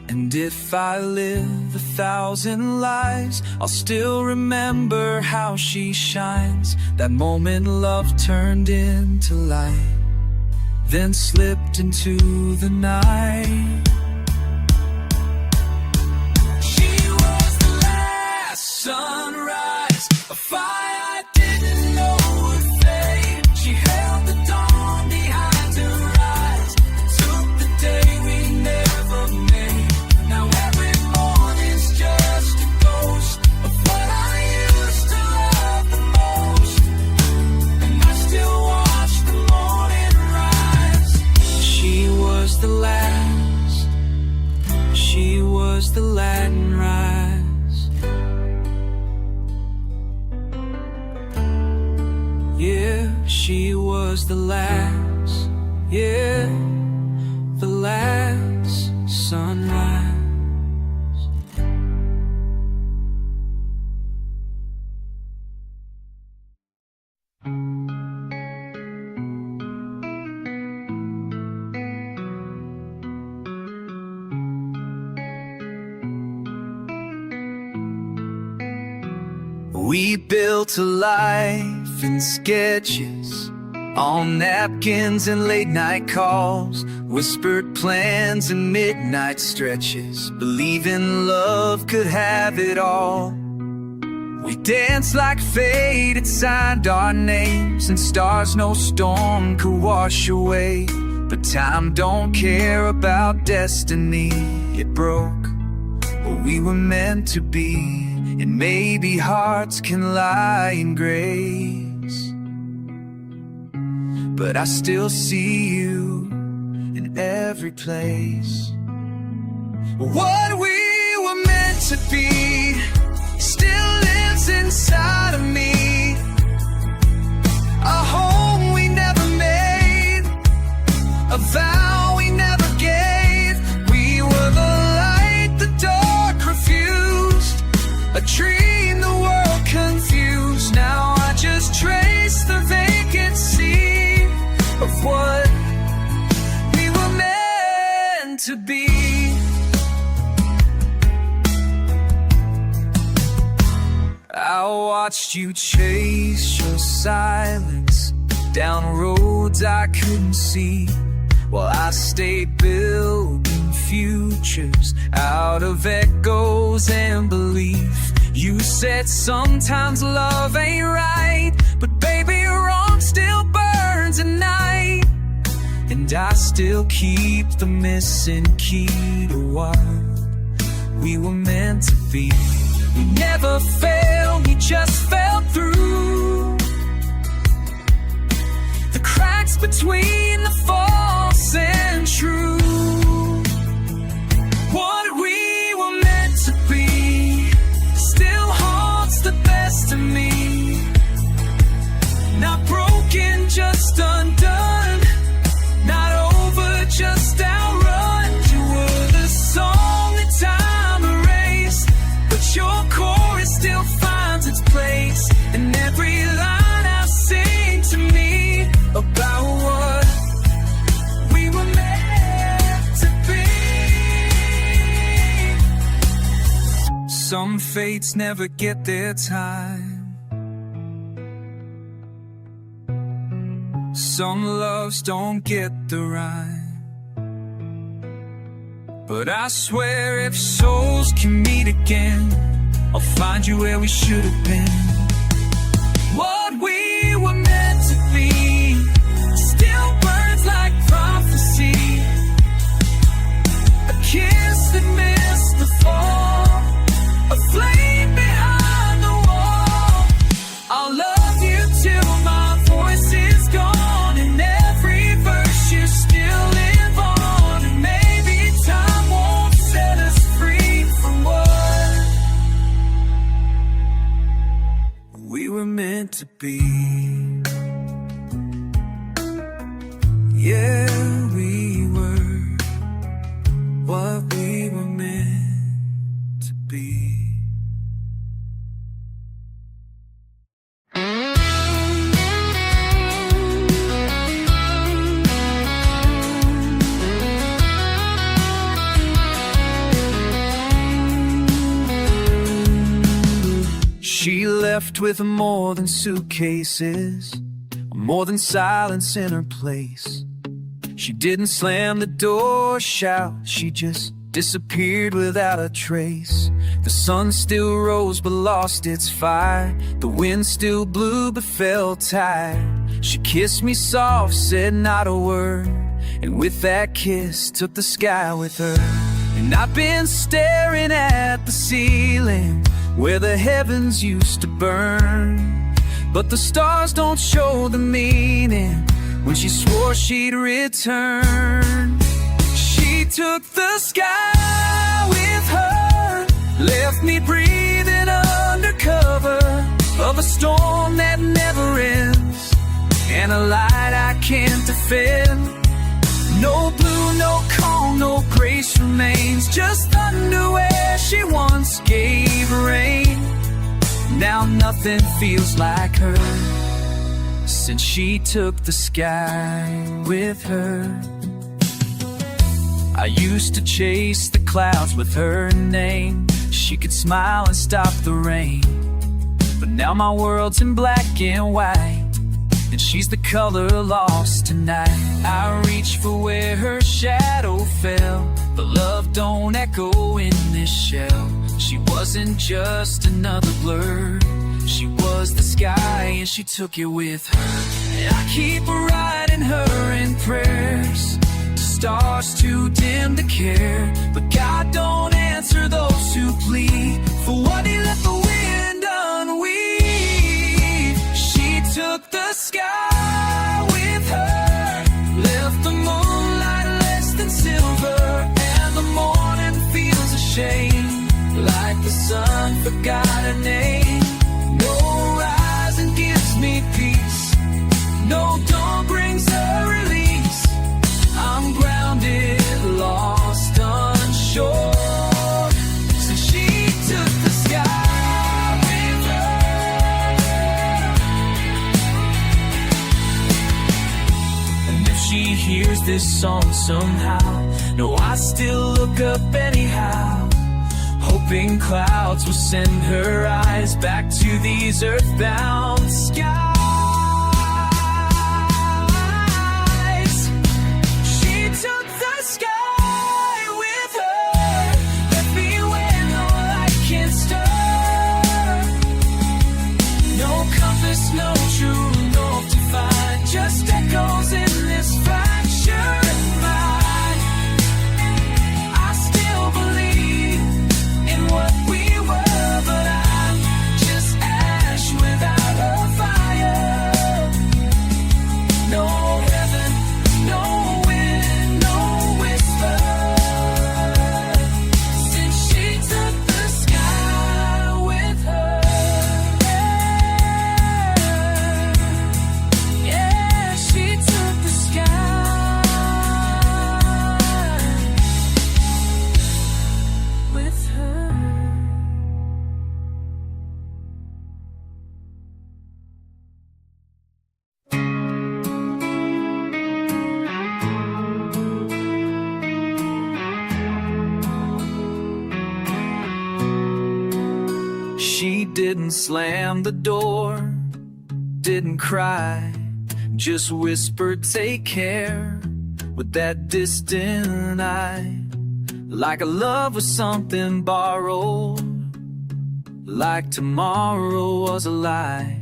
And if I live 1,000 lives, I'll still remember how she shines. That moment love turned into light, then slipped into the night. She was the last sunrise, a fire I didn't know would fade. She held the dawn behind her eyes, took the day we never made. Now every morning's just a ghost of what I used to love the most, and I still watch the morning rise. She was the last, she was the Latin rise. Yeah, she was the last, yeah, the last sunrise. We built a life in sketches, on napkins and late night calls, whispered plans and midnight stretches, believing love could have it all. We danced like fate had signed our names, and stars no storm could wash away. But time don't care about destiny, it broke what we were meant to be. And maybe hearts can lie in grace, but I still see you in every place. What we were meant to be still lives inside of me, a home we never made, a vow we never gave. We were the light the dark refused, a dream the world confused. Now I just trace the vacancy of what we were meant to be. I watched you chase your silence down roads I couldn't see, while I stayed building futures out of echoes and belief. You said sometimes love ain't right, but baby, wrong still burns at night. And I still keep the missing key to what we were meant to be. We never failed, we just fell through the cracks between the false and true. What we were meant to be still haunts the best of me. Not broken, just undone, not over, just outrun. You were the song that time erased, but your chorus still finds its place. And every line I sing to me about what we were meant to be. Some fates never get their time. Some loves don't get the rhyme. But I swear if souls can meet again, I'll find you where we should have been. What we were meant to be still burns like prophecy. A kiss that missed the fall, a flame behind the wall. I'll love you till my voice is gone, and every verse you still live on. And maybe time won't set us free from what we were meant to be. Yeah, we were what we were meant to be. She left with more than suitcases, more than silence in her place. She didn't slam the door shout, she just disappeared without a trace. The sun still rose but lost its fire, the wind still blew but felt tired. She kissed me soft, said not a word, and with that kiss took the sky with her. And I've been staring at the ceiling where the heavens used to burn, but the stars don't show the meaning when she swore she'd return. She took the sky with her, left me breathing under cover of a storm that never ends, and a light I can't defend. No blue, no calm, no grace remains, just thunder where she once gave rain. Now nothing feels like her since she took the sky with her. I used to chase the clouds with her name. She could smile and stop the rain, but now my world's in black and white, and she's the color lost tonight. I reach for where her shadow fell, but love don't echo in this shell. She wasn't just another blur, she was the sky and she took it with her. And I keep writing her in prayers to stars too dim to care, but God don't answer those who plead for what he let the wind unweave. She took the sky with her, left the moonlight less than silver, and the morning feels ashamed, like the sun forgot her name. No rising gives me peace, no dawn brings a release. I'm grounded, lost, unsure, so she took the sky with her. And if she hears this song somehow, no, I still look up anyhow, hoping clouds will send her eyes back to these earthbound skies. She took the sky with her, left me where no light can stir. No compass, no true north to find, just echoes in this fractured mind. I still believe in what we were, but I'm just ash without a fire. No heaven, no wind, no whisper, since she took the sky with her. slammed the door. Didn't cry, just whispered, take care, with that distant eye. Like a love was something borrowed, like tomorrow was a lie.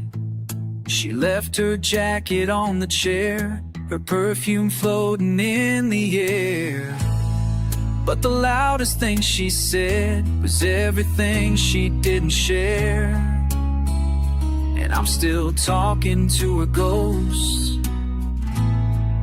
She left her jacket on the chair, her perfume floating in the air. But the loudest thing she said was everything she didn't share. And I'm still talking to a ghost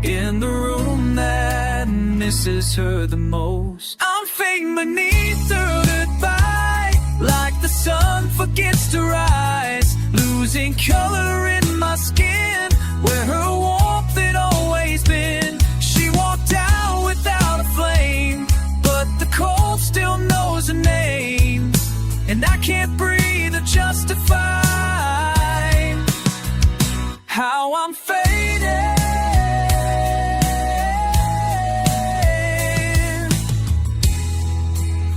in the room that misses her the most. I'm fading beneath her goodbye, like the sun forgets to rise, losing color in my skin, where her warmth had always been. She walked out without a flame, but the cold still knows her name, and I can't breathe or justify how I'm fading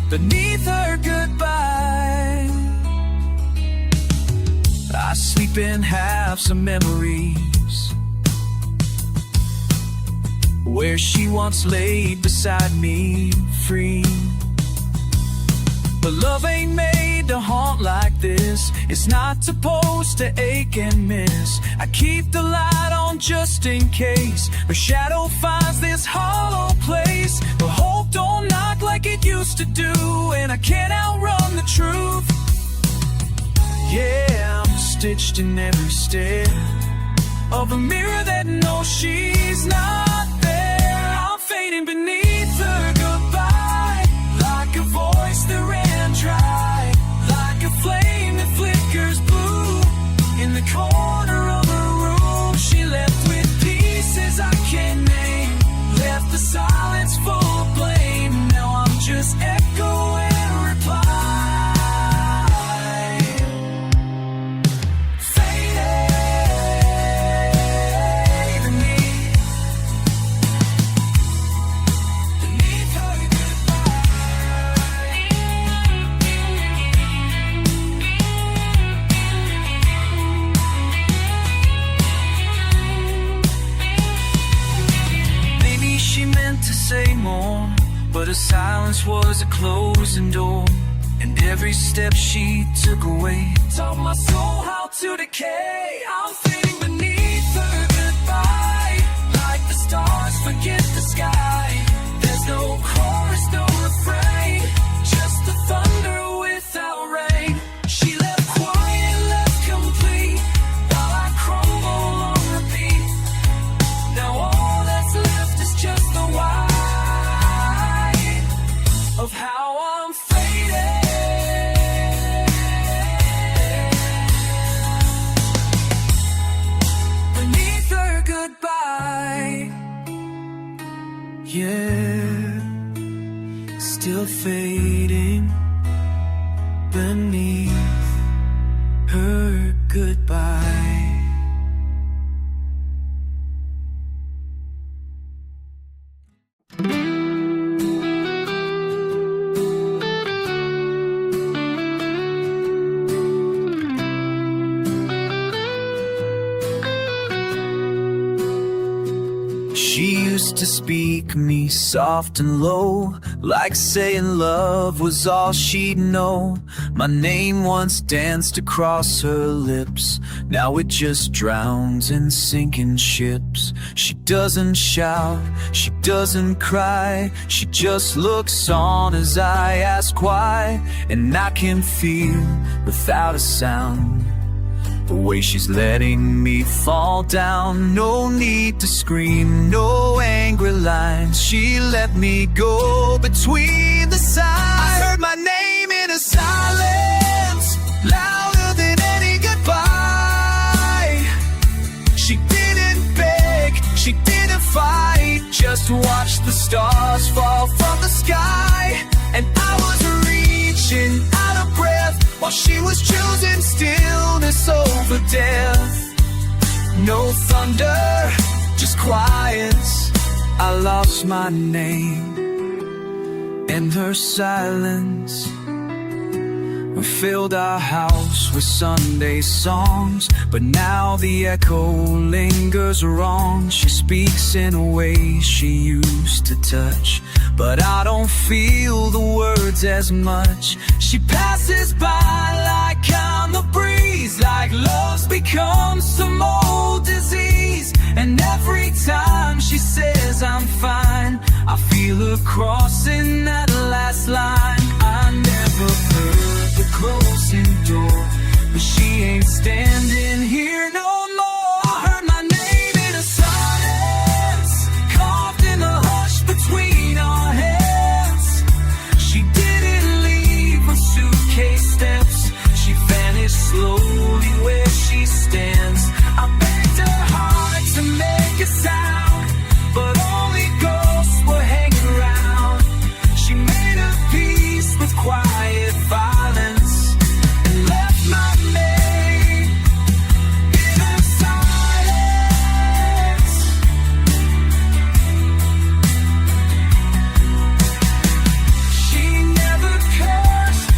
beneath her goodbye. I sleep in halves of memories, where she once laid beside me free. But love ain't made to haunt like this. It's not supposed to ache and miss. I keep the light on just in case her shadow finds this hollow place. But hope don't knock like it used to do, and I can't outrun the truth. Yeah, I'm stitched in every stare of a mirror that knows she's not there. I'm fading beneath her goodbye, like a voice that ran dry, like a flame that flickers blue in the corner of her room. She left with pieces I can't name, left the silence full of blame. Now I'm just echoing reply. Say more, but her silence was a closing door, and every step she took away taught my soul how to decay. I'm fading beneath her goodbye, like the stars forget the sky. There's no chorus, no refrain, just the thunder without rain. She left quiet, left complete, while I crumble on repeat. Now all that's left is just the why of how I'm fading beneath her goodbye. Yeah, still fading beneath her goodbye. She used to speak me soft and low, like saying love was all she'd know. My name once danced across her lips, now it just drowns in sinking ships. She doesn't shout, she doesn't cry, she just looks on as I ask why. And I can feel, without a sound, the way she's letting me fall down. No need to scream, no angry lines, she let me go between the signs. I heard my name in a silence, louder than any goodbye. She didn't beg, she didn't fight, just watched the stars fall from the sky. And I was reaching out of breath, while she was choosing stillness over death. No thunder, just quiet. I lost my name, and her silence We filled our house with Sunday songs, but now the echo lingers wrong. She speaks in a way she used to touch, but I don't feel the words as much. She passes by like I'm the breeze, like love's become some old disease. And every time she says I'm fine, I feel her crossing that last line. I never heard the closing door, but she ain't standing here no more. I heard my name in a silence, carved in the hush between our hands. She didn't leave her suitcase steps, she vanished slowly where she stands. I begged her heart to make a sound, but only ghosts were hanging around. She made a peace with quiet violence and left my name in her silence. She never cursed,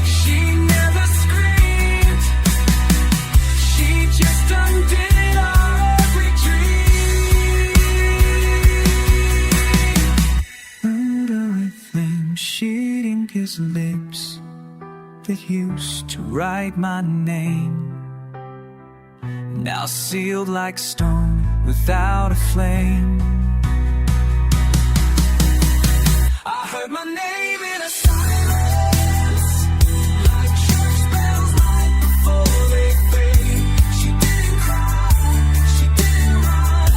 she never screamed, she just undid our every dream. Under a flame, sheeting his lips that used to write my name, now sealed like stone without a flame. I heard my name in a silence, like church bells right before they fade. She didn't cry, she didn't run,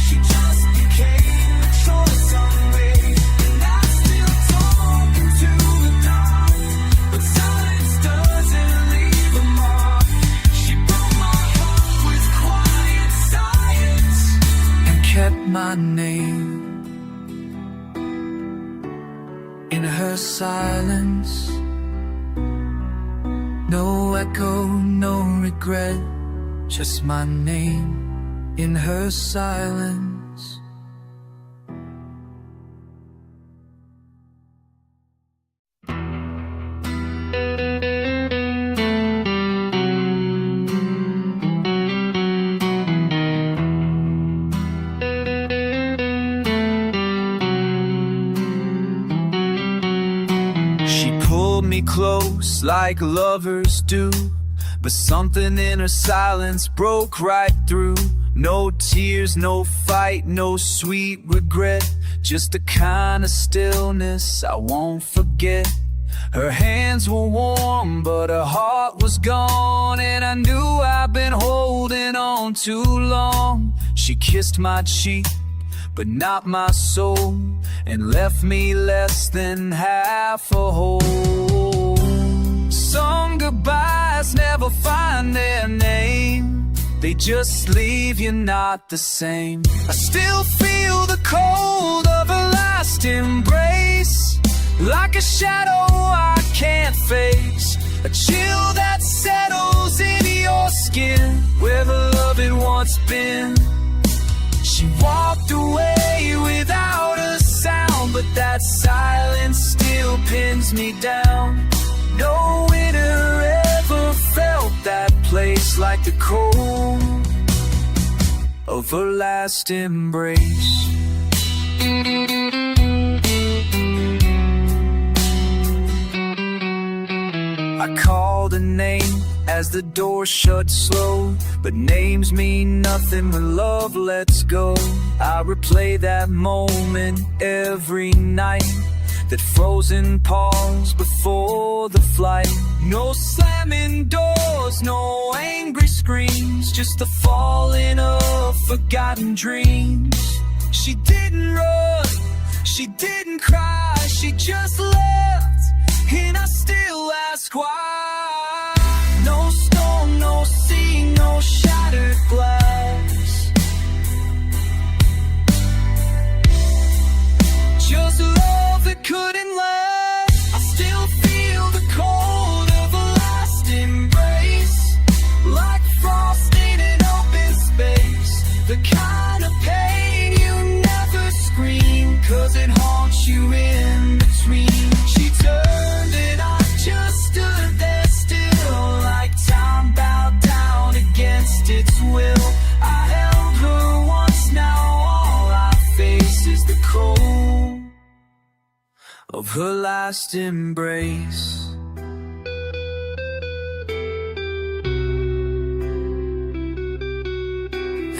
she just became a choice unmade. And I still talk into the dark, but silence doesn't leave a mark. She broke my heart with quiet science and kept my name in her silence. No echo, no regret, just my name in her silence. She pulled me close like lovers do, but something in her silence broke right through. No tears, no fight, no sweet regret, just the kind of stillness I won't forget. Her hands were warm, but her heart was gone, and I knew I'd been holding on too long. She kissed my cheek, but not my soul, and left me less than half a whole. Some goodbyes never find their name, they just leave you not the same. I still feel the cold of a last embrace, like a shadow I can't face, a chill that settles into your skin where the love had once been. She walked away without a sound, but that silence still pins me down. No winter ever felt that place like the cold of her last embrace. I called a name as the door shut slow, but names mean nothing when love lets go. I replay that moment every night, that frozen pause before the flight. No slamming doors, no angry screams, just the falling of forgotten dreams. She didn't run, she didn't cry, she just left, and I still ask why. No storm, no sea, no shattered glass, just love that couldn't last. I still feel the cold of a last embrace, like frost in an open space, the kind of pain you never scream, 'cause it haunts you in between. She turned and I just her last embrace.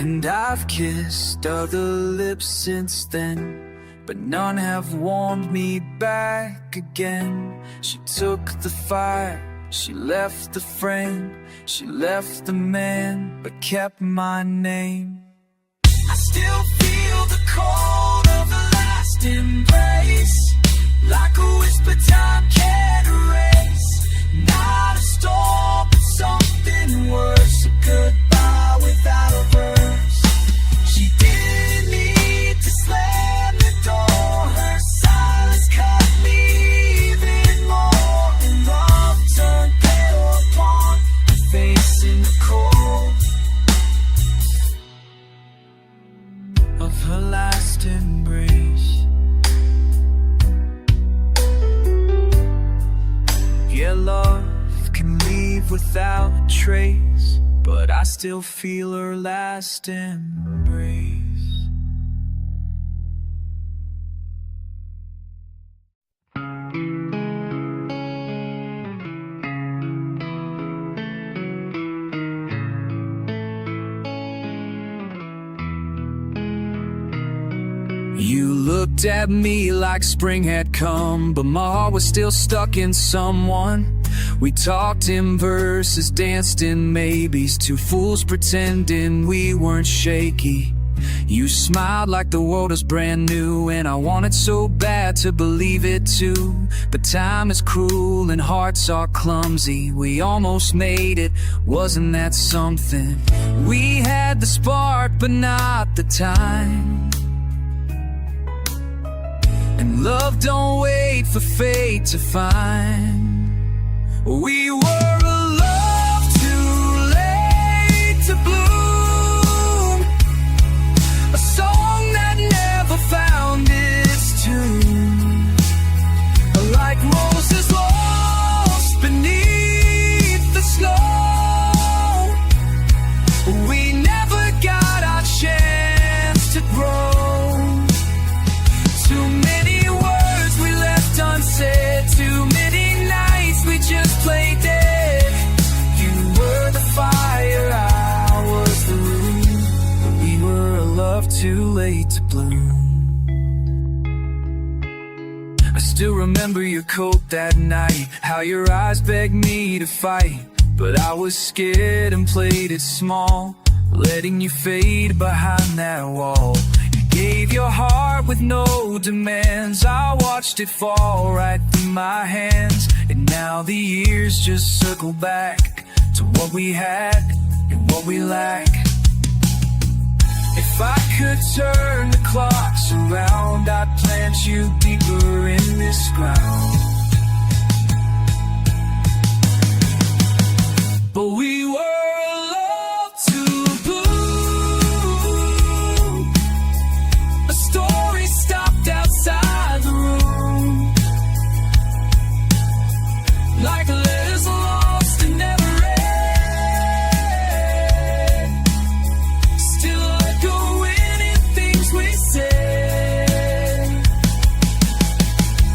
And I've kissed other lips since then, but none have warmed me back again. She took the fire, she left the friend, she left the man, but kept my name. I still feel the cold of the last embrace, like a whisper time can't erase. Not a storm, but something worse, a goodbye without a verse. She didn't need to slam the door, her silence cut me even more. And love turned pale upon her face in the cold of her last embrace. Yeah, love can leave without a trace, but I still feel her last embrace. You looked at me like spring had come, but my heart was still stuck in someone. We talked in verses, danced in maybes, two fools pretending we weren't shaky. You smiled like the world was brand new, and I wanted so bad to believe it too. But time is cruel and hearts are clumsy. We almost made it, wasn't that something? We had the spark, but not the time. And love don't wait for fate to find. We were a love too late to bloom, a song that never found its tune. Like Moses lost beneath the snow, we never got our chance to grow. Too many words we left unsaid, too many nights we just played dead. You were the fire, I was the room. We were a love too late to bloom. I still remember your coat that night, how your eyes begged me to fight, but I was scared and played it small, letting you fade behind that wall. Gave your heart with no demands, I watched it fall right through my hands. And now the years just circle back to what we had and what we lack. If I could turn the clocks around, I'd plant you deeper in this ground. But we were love to bloom, a story stopped outside the room, like letters lost and never read, still echoing in things we said.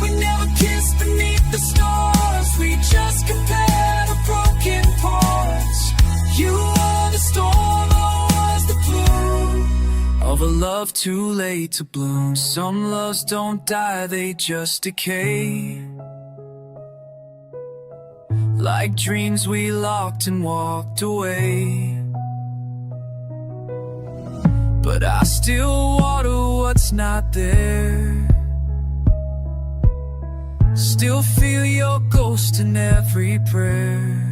We never kissed beneath the stars, we just compared our broken parts. You were the storm, I was the bloom of a love too late to bloom. Some loves don't die, they just decay, like dreams we locked and walked away. But I still water what's not there, still feel your ghost in every prayer.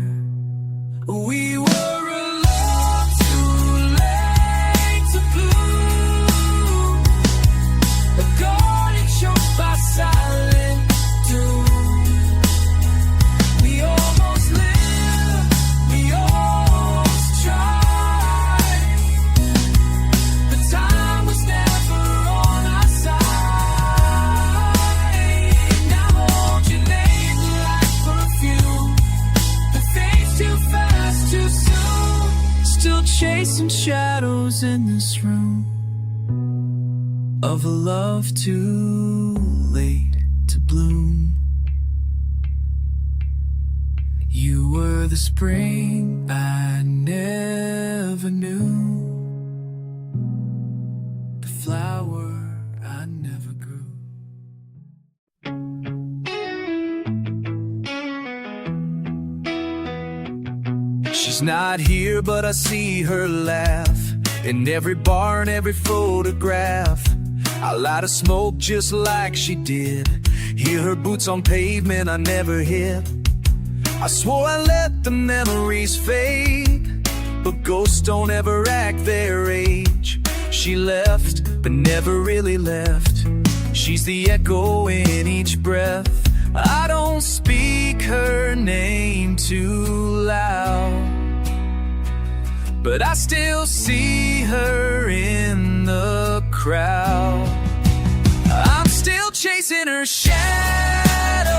We were a love too late to bloom, a garden choked by silent doom. We almost lived, we almost tried, but time was never on our side. Now hold your name like perfume, the fades too fast, too soon. Still chasing shadows in this room of a love too late to bloom. You were the spring I never knew, the flower I never grew. She's not here, but I see her laugh in every bar and every photograph. I light a smoke just like she did, hear her boots on pavement I never hit. I swore I let the memories fade, but ghosts don't ever act their age. She left, but never really left. She's the echo in each breath. I don't speak her name too loud, but I still see her in the crowd. I'm still chasing her shadow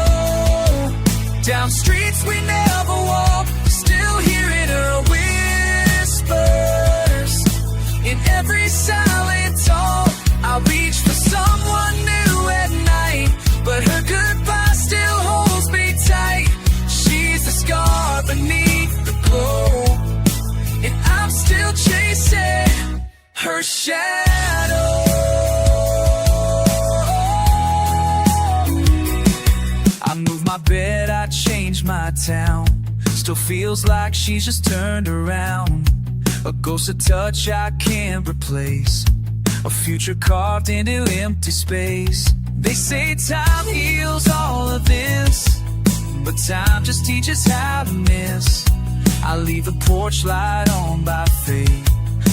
down streets we never walk, still hearing her whispers in every silent talk. I'll reach for someone new at night, but her goodbye still holds me tight. She's the scar beneath the glow, and I'm still chasing her shadow. I moved my bed, I changed my town, still feels like she's just turned around. A ghost, a touch I can't replace, a future carved into empty space. They say time heals all of this, but time just teaches how to miss. I leave the porch light on by fate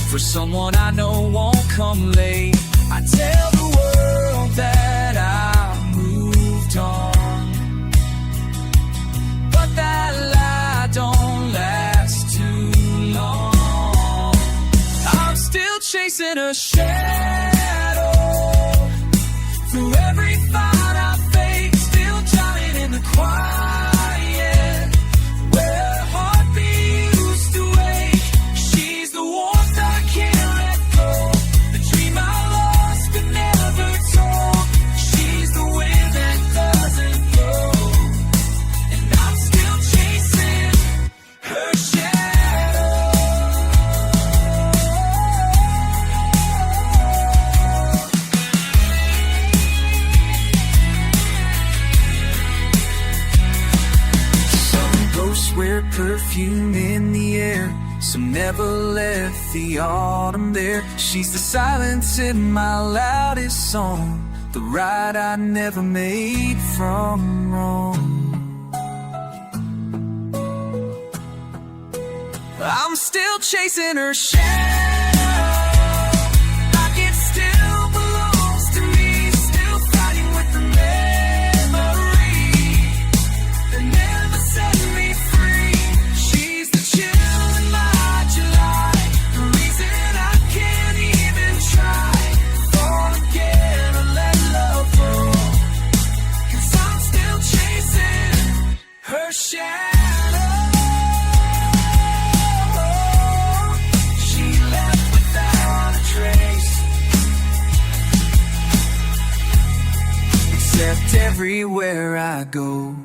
for someone I know won't come late. I tell the world that I moved on, but that lie don't last too long. I'm still chasing a shadow through every fight I face, still drowning in the quiet where heartbeat used to wake. She's the warmth I can't let go, the dream I lost but never told. She's the wind that doesn't blow, and I'm still chasing her shadow. Some ghosts wear perfume in the air, some never left the autumn there. She's the silence in my loudest song, the right I never made from wrong. I'm still chasing her shadow, like it still belongs to me, still fighting with the memory that never set me free. She's the chill in my July, the reason I can't even try fall again or let love go, 'cause I'm still chasing her shadow. She left without a trace, except everywhere I go